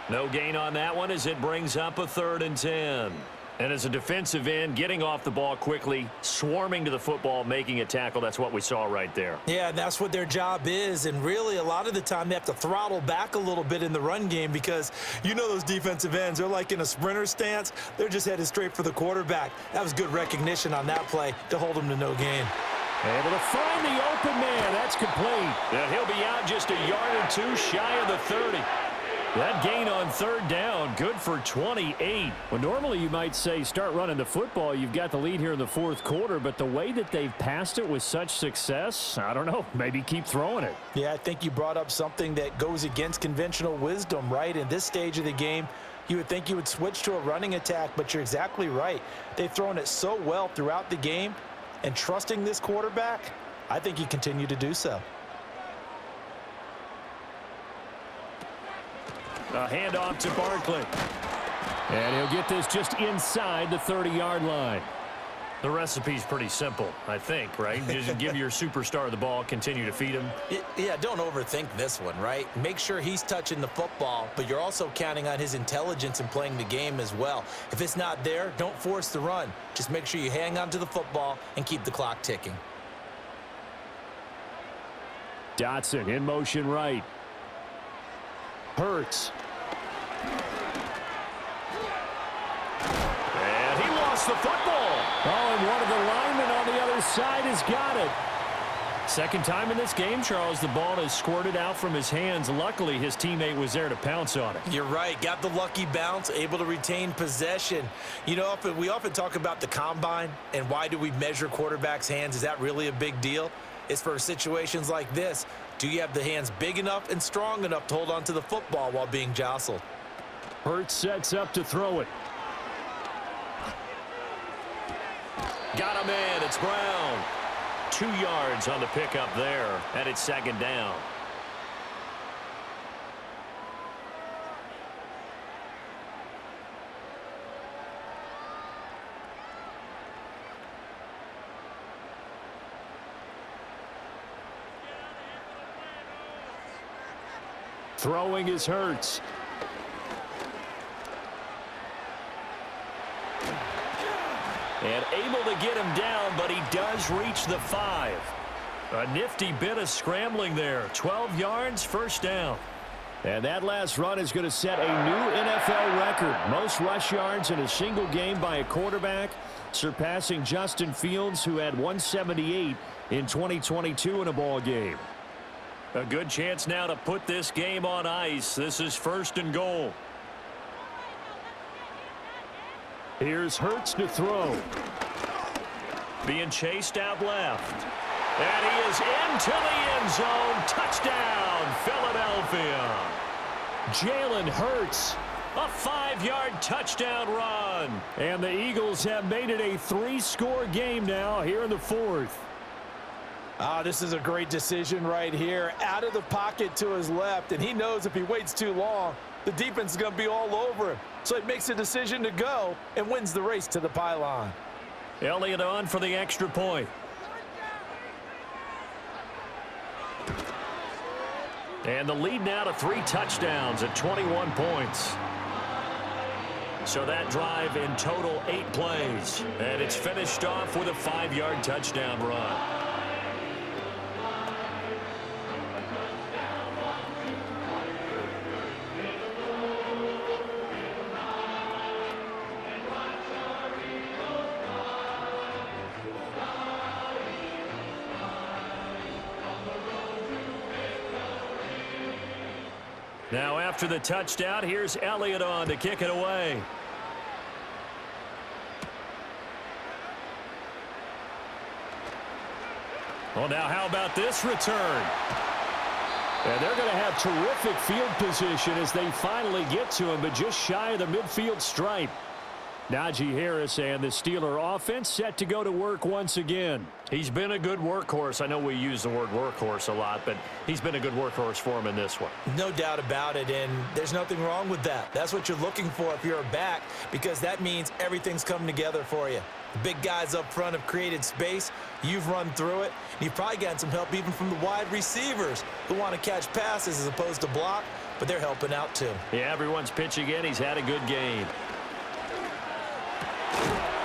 No gain on that one as it brings up a 3rd and 10. And as a defensive end, getting off the ball quickly, swarming to the football, making a tackle, that's what we saw right there. Yeah, that's what their job is. And really, a lot of the time, they have to throttle back a little bit in the run game because you know those defensive ends, they're like in a sprinter stance. They're just headed straight for the quarterback. That was good recognition on that play to hold them to no gain. Able to find the open man. That's complete. And he'll be out just a yard or 2 shy of the 30. That gain on 3rd down, good for 28. Well, normally you might say start running the football. You've got the lead here in the fourth quarter, but the way that they've passed it with such success, I don't know, maybe keep throwing it. Yeah, I think you brought up something that goes against conventional wisdom, right? In this stage of the game, you would think you would switch to a running attack, but you're exactly right. They've thrown it so well throughout the game. And trusting this quarterback, I think he continued to do so. A handoff to Barkley. And he'll get this just inside the 30-yard line. The recipe's pretty simple, I think, right? Just give your superstar the ball, continue to feed him. Yeah, don't overthink this one, right? Make sure he's touching the football, but you're also counting on his intelligence in playing the game as well. If it's not there, don't force the run. Just make sure you hang on to the football and keep the clock ticking. Dotson in motion right. Hurts. And he lost the football. Oh, and one of the linemen on the other side has got it. Second time in this game, Charles, the ball has squirted out from his hands. Luckily, his teammate was there to pounce on it. You're right. Got the lucky bounce, able to retain possession. You know, we often talk about the combine and why do we measure quarterbacks' hands. Is that really a big deal? It's for situations like this. Do you have the hands big enough and strong enough to hold on to the football while being jostled? Hurts sets up to throw it. Got him in. It's Brown. 2 yards on the pickup there, and it's second down. Throwing is Hurts. And able to get him down, but he does reach the 5. A nifty bit of scrambling there. 12 yards, first down. And that last run is going to set a new NFL record. Most rush yards in a single game by a quarterback, surpassing Justin Fields, who had 178 in 2022 in a ball game. A good chance now to put this game on ice. This is first and goal. Here's Hurts to throw. Being chased out left. And he is into the end zone. Touchdown, Philadelphia. Jalen Hurts, a 5-yard touchdown run. And the Eagles have made it a 3-score game now here in the fourth. This is a great decision right here. Out of the pocket to his left, and he knows if he waits too long, the defense is going to be all over him. So he makes a decision to go and wins the race to the pylon. Elliott on for the extra point. And the lead now to 3 touchdowns at 21 points. So that drive in total 8 plays. And it's finished off with a 5-yard touchdown run. Now after the touchdown, here's Elliott on to kick it away. Well, now how about this return? And they're going to have terrific field position as they finally get to him, but just shy of the midfield stripe. Najee Harris and the Steeler offense set to go to work once again. He's been a good workhorse. I know we use the word workhorse a lot, but he's been a good workhorse for him in this one. No doubt about it, and there's nothing wrong with that. That's what you're looking for if you're a back, because that means everything's coming together for you. The big guys up front have created space. You've run through it. And you've probably gotten some help even from the wide receivers who want to catch passes as opposed to block, but they're helping out too. Yeah, everyone's pitching in. He's had a good game.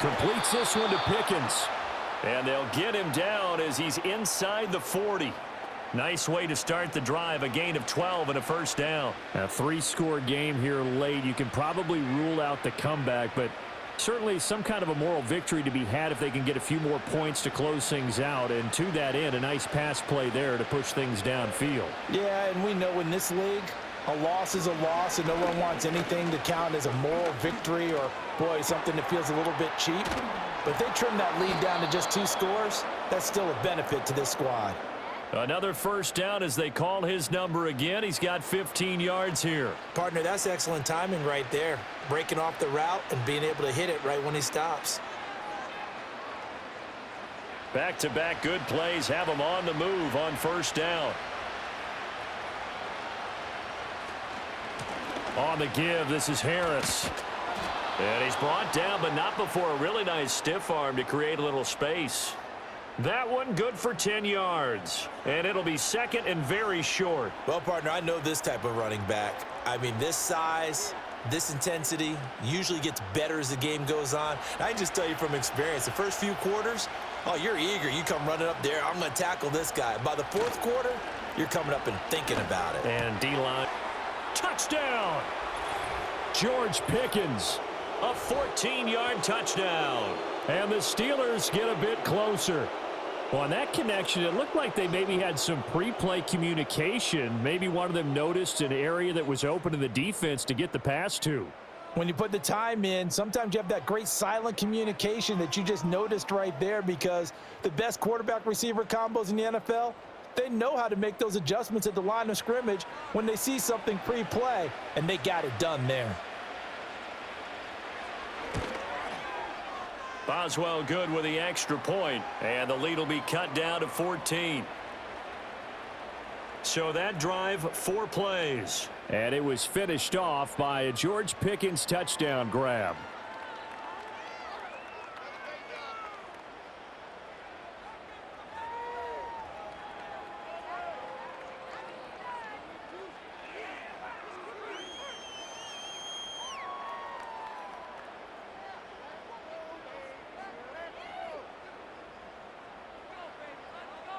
Completes this one to Pickens. And they'll get him down as he's inside the 40. Nice way to start the drive. A gain of 12 and a first down. A 3-score game here late. You can probably rule out the comeback, but certainly some kind of a moral victory to be had if they can get a few more points to close things out. And to that end, a nice pass play there to push things downfield. Yeah, and we know in this league, a loss is a loss, and no one wants anything to count as a moral victory or, boy, something that feels a little bit cheap. But if they trim that lead down to just 2 scores, that's still a benefit to this squad. Another first down as they call his number again. He's got 15 yards here. Partner, that's excellent timing right there. Breaking off the route and being able to hit it right when he stops. Back-to-back good plays have him on the move on first down. On the give, this is Harris. And he's brought down, but not before a really nice stiff arm to create a little space. That one good for 10 yards. And it'll be second and very short. Well, partner, I know this type of running back. I mean, this size, this intensity usually gets better as the game goes on. And I can just tell you from experience, the first few quarters, oh, you're eager. You come running up there, I'm going to tackle this guy. By the 4th quarter, you're coming up and thinking about it. And D-line. Touchdown! George Pickens. A 14-yard touchdown. And the Steelers get a bit closer. Well, on that connection, it looked like they maybe had some pre-play communication. Maybe one of them noticed an area that was open in the defense to get the pass to. When you put the time in, sometimes you have that great silent communication that you just noticed right there, because the best quarterback-receiver combos in the NFL, they know how to make those adjustments at the line of scrimmage when they see something pre-play, and they got it done there. Boswell good with the extra point, and the lead will be cut down to 14. So that drive, 4 plays. And it was finished off by a George Pickens touchdown grab.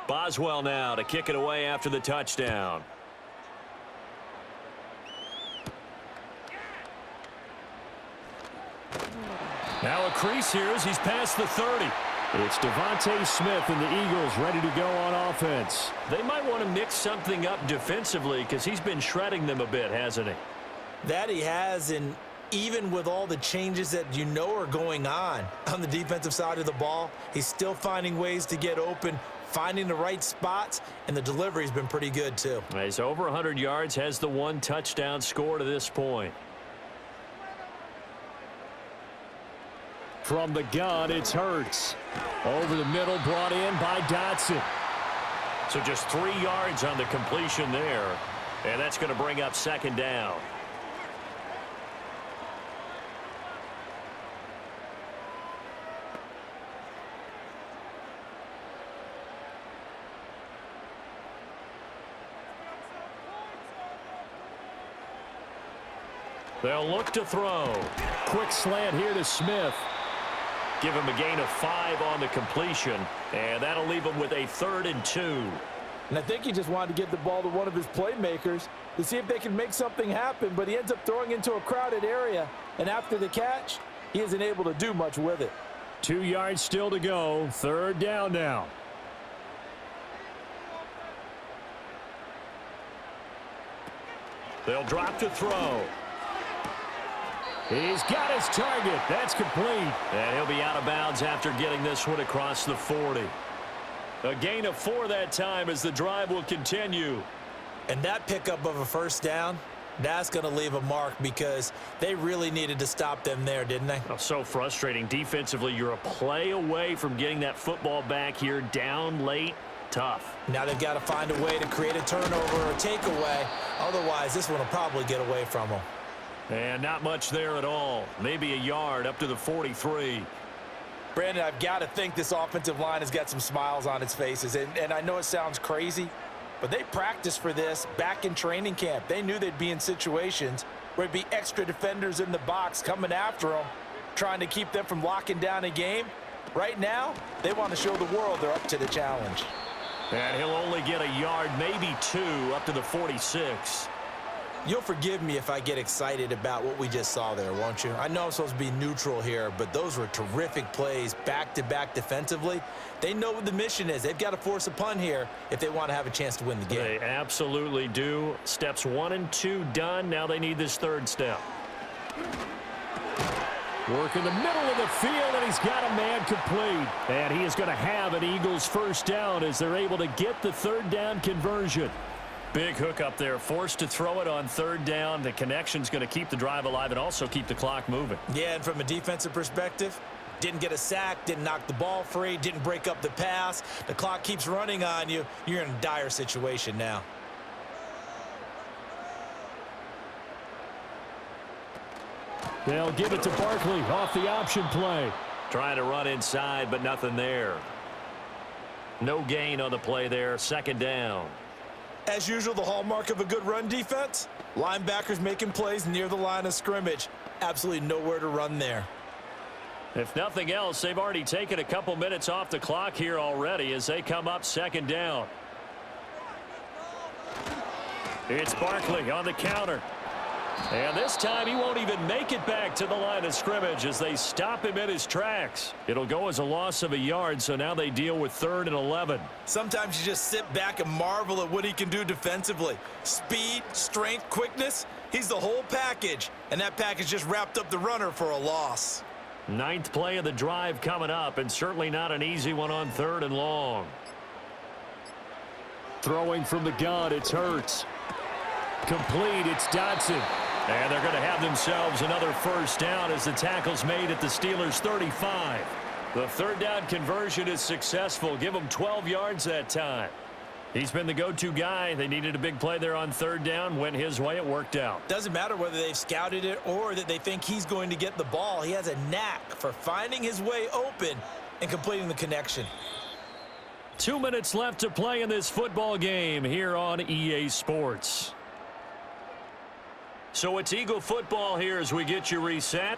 Boswell now to kick it away after the touchdown. Now a crease here as he's past the 30. It's Devontae Smith and the Eagles ready to go on offense. They might want to mix something up defensively because he's been shredding them a bit, hasn't he? That he has, and even with all the changes that you know are going on the defensive side of the ball, he's still finding ways to get open, finding the right spots, and the delivery's been pretty good too. He's over 100 yards, has the 1 touchdown score to this point. From the gun, it's Hurts. Over the middle, brought in by Dotson. So just 3 yards on the completion there, and that's going to bring up second down. They'll look to throw. Quick slant here to Smith. Give him a gain of 5 on the completion, and that'll leave him with a 3rd and 2. And I think he just wanted to give the ball to one of his playmakers to see if they can make something happen, but he ends up throwing into a crowded area, and after the catch, he isn't able to do much with it. 2 yards still to go. 3rd down now. They'll drop to throw. He's got his target. That's complete. And he'll be out of bounds after getting this one across the 40. A gain of 4 that time as the drive will continue. And that pickup of a 1st down, that's going to leave a mark because they really needed to stop them there, didn't they? Oh, so frustrating. Defensively, you're a play away from getting that football back here down late. Tough. Now they've got to find a way to create a turnover or a takeaway. Otherwise, this one will probably get away from them. And not much there at all. Maybe a yard up to the 43. Brandon, I've got to think this offensive line has got some smiles on its faces. And I know it sounds crazy, but they practiced for this back in training camp. They knew they'd be in situations where it'd be extra defenders in the box coming after them, trying to keep them from locking down a game. Right now, they want to show the world they're up to the challenge. And he'll only get a yard, maybe 2, up to the 46. You'll forgive me if I get excited about what we just saw there, won't you? I know I'm supposed to be neutral here, but those were terrific plays back-to-back defensively. They know what the mission is. They've got to force a punt here if they want to have a chance to win the game. They absolutely do. Steps 1 and 2 done. Now they need this 3rd step. Work in the middle of the field, and he's got a man complete. And he is going to have an Eagles 1st down as they're able to get the 3rd down conversion. Big hook up there, forced to throw it on 3rd down. The connection's going to keep the drive alive and also keep the clock moving. Yeah, and from a defensive perspective, didn't get a sack, didn't knock the ball free, didn't break up the pass. The clock keeps running on you. You're in a dire situation now. They'll give it to Barkley off the option play. Trying to run inside, but nothing there. No gain on the play there. 2nd down. As usual, the hallmark of a good run defense, linebackers making plays near the line of scrimmage. Absolutely nowhere to run there. If nothing else, they've already taken a couple minutes off the clock here already as they come up 2nd down. It's Barkley on the counter. And this time he won't even make it back to the line of scrimmage as they stop him in his tracks. It'll go as a loss of a yard, so now they deal with 3rd and 11. Sometimes you just sit back and marvel at what he can do defensively. Speed, strength, quickness, he's the whole package. And that package just wrapped up the runner for a loss. 9th play of the drive coming up, and certainly not an easy one on 3rd and long. Throwing from the gun, it's Hurts. Complete, it's Dotson. And they're going to have themselves another 1st down as the tackle's made at the Steelers' 35. The 3rd down conversion is successful. Give him 12 yards that time. He's been the go-to guy. They needed a big play there on 3rd down. Went his way. It worked out. Doesn't matter whether they've scouted it or that they think he's going to get the ball. He has a knack for finding his way open and completing the connection. 2 minutes left to play in this football game here on EA Sports. So it's Eagle football here as we get you reset.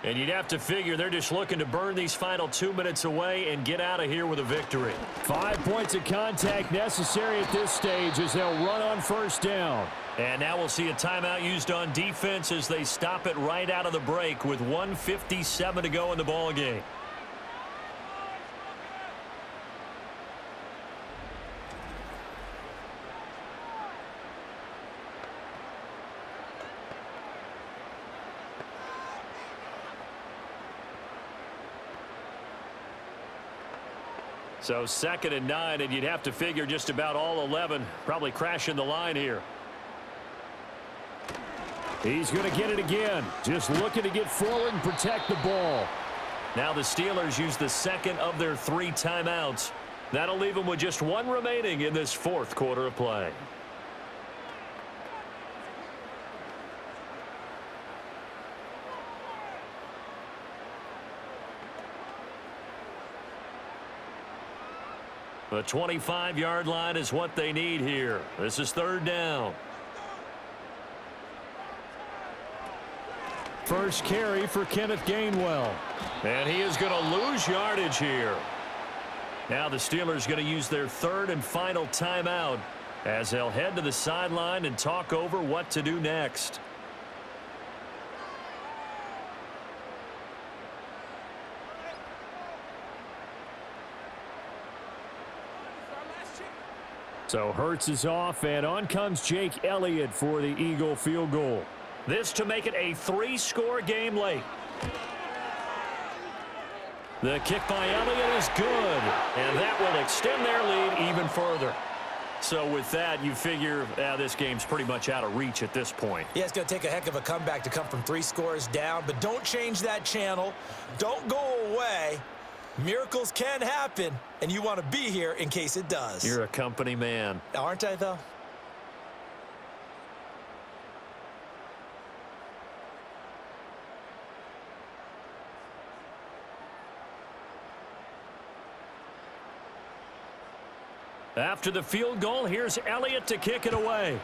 And you'd have to figure they're just looking to burn these final 2 minutes away and get out of here with a victory. 5 points of contact necessary at this stage as they'll run on 1st down. And now we'll see a timeout used on defense as they stop it right out of the break with 1:57 to go in the ball game. So 2nd and 9, and you'd have to figure just about all 11 probably crashing the line here. He's going to get it again. Just looking to get forward and protect the ball. Now the Steelers use the 2nd of their 3 timeouts. That'll leave them with just 1 remaining in this 4th quarter of play. The 25-yard line is what they need here. This is 3rd down. First carry for Kenneth Gainwell. And he is going to lose yardage here. Now the Steelers going to use their third and final timeout as they'll head to the sideline and talk over what to do next. So Hurts is off, and on comes Jake Elliott for the Eagle field goal. This to make it a 3-score game late. The kick by Elliott is good, and that will extend their lead even further. So with that, you figure this game's pretty much out of reach at this point. Yeah, it's going to take a heck of a comeback to come from 3 scores down, but don't change that channel. Don't go away. Miracles can happen, and you want to be here in case it does. You're a company man. Aren't I, though? After the field goal, here's Elliott to kick it away.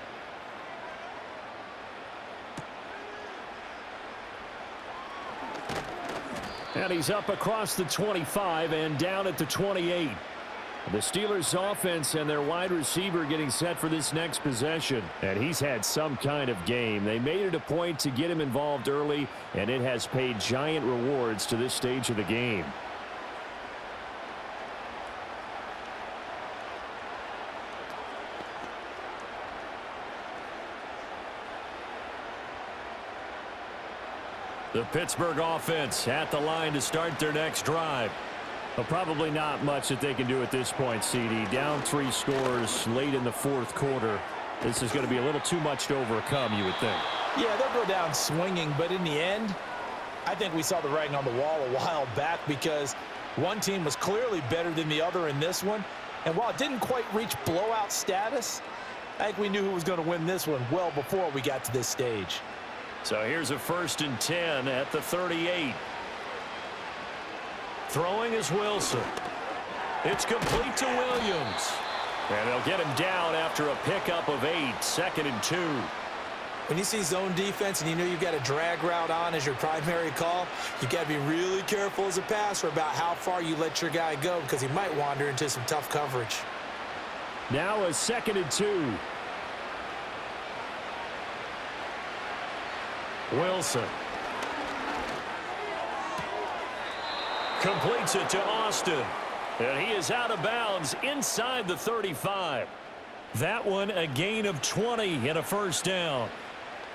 And he's up across the 25 and down at the 28. The Steelers offense and their wide receiver getting set for this next possession. And he's had some kind of game. They made it a point to get him involved early, and it has paid giant rewards to this stage of the game. The Pittsburgh offense at the line to start their next drive. Well, probably not much that they can do at this point, CD. Down 3 scores late in the 4th quarter. This is going to be a little too much to overcome, you would think. Yeah, they'll go down swinging, but in the end, I think we saw the writing on the wall a while back because one team was clearly better than the other in this one. And while it didn't quite reach blowout status, I think we knew who was going to win this one well before we got to this stage. So here's a 1st and 10 at the 38. Throwing is Wilson. It's complete to Williams. And they'll get him down after a pickup of 8, 2nd and 2. When you see zone defense and you know you've got a drag route on as your primary call, you got to be really careful as a passer about how far you let your guy go because he might wander into some tough coverage. Now a 2nd and 2. Wilson. Completes it to Austin. And he is out of bounds inside the 35. That one a gain of 20 and a 1st down.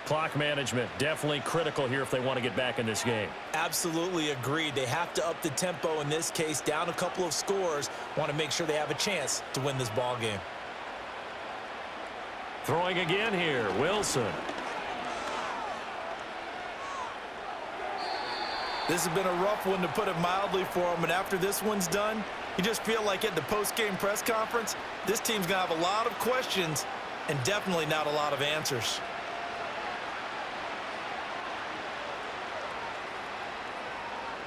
Clock management definitely critical here if they want to get back in this game. Absolutely agreed. They have to up the tempo in this case, down a couple of scores. Want to make sure they have a chance to win this ball game. Throwing again here, Wilson. This has been a rough one, to put it mildly, for him. And after this one's done, you just feel like at the post-game press conference, this team's going to have a lot of questions and definitely not a lot of answers.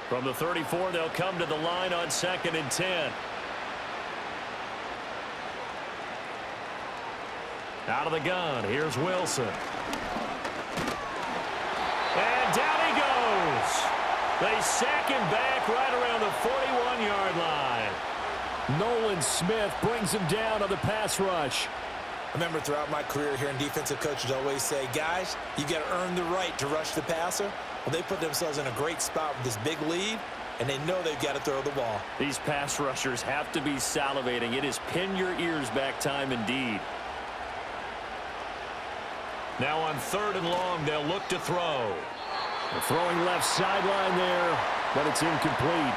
From the 34, they'll come to the line on 2nd and 10. Out of the gun, here's Wilson. And down he goes. They sack him back right around the 41-yard line. Nolan Smith brings him down on the pass rush. I remember throughout my career hearing defensive coaches always say, guys, you got to earn the right to rush the passer. Well, they put themselves in a great spot with this big lead, and they know they've got to throw the ball. These pass rushers have to be salivating. It is pin your ears back time indeed. Now on 3rd and long, they'll look to throw. They're throwing left sideline there, but it's incomplete.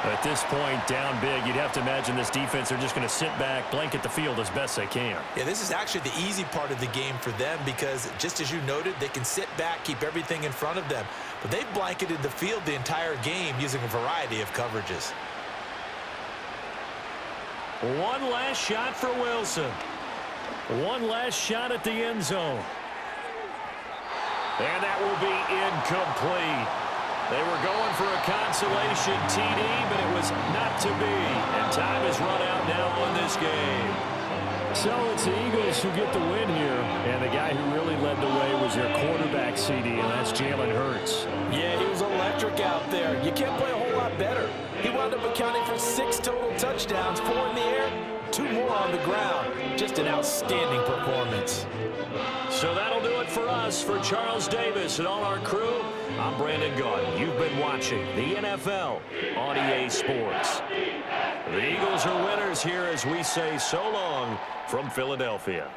At this point, down big, you'd have to imagine this defense are just going to sit back, blanket the field as best they can. Yeah, this is actually the easy part of the game for them because, just as you noted, they can sit back, keep everything in front of them. But they've blanketed the field the entire game using a variety of coverages. One last shot for Wilson. One last shot at the end zone. And that will be incomplete. They were going for a consolation TD, but it was not to be. And time is run out now on this game. So it's the Eagles who get the win here, and the guy who really led the way was their quarterback, CD, and that's Jalen Hurts. Yeah, he was electric out there. You can't play a whole lot better. He wound up accounting for 6 total touchdowns, 4 in the air, 2 more on the ground. Just an outstanding performance. So that'll do it for us. For Charles Davis and all our crew, I'm Brandon Gaudin. You've been watching the NFL on EA Sports. The Eagles are winners here as we say so long from Philadelphia.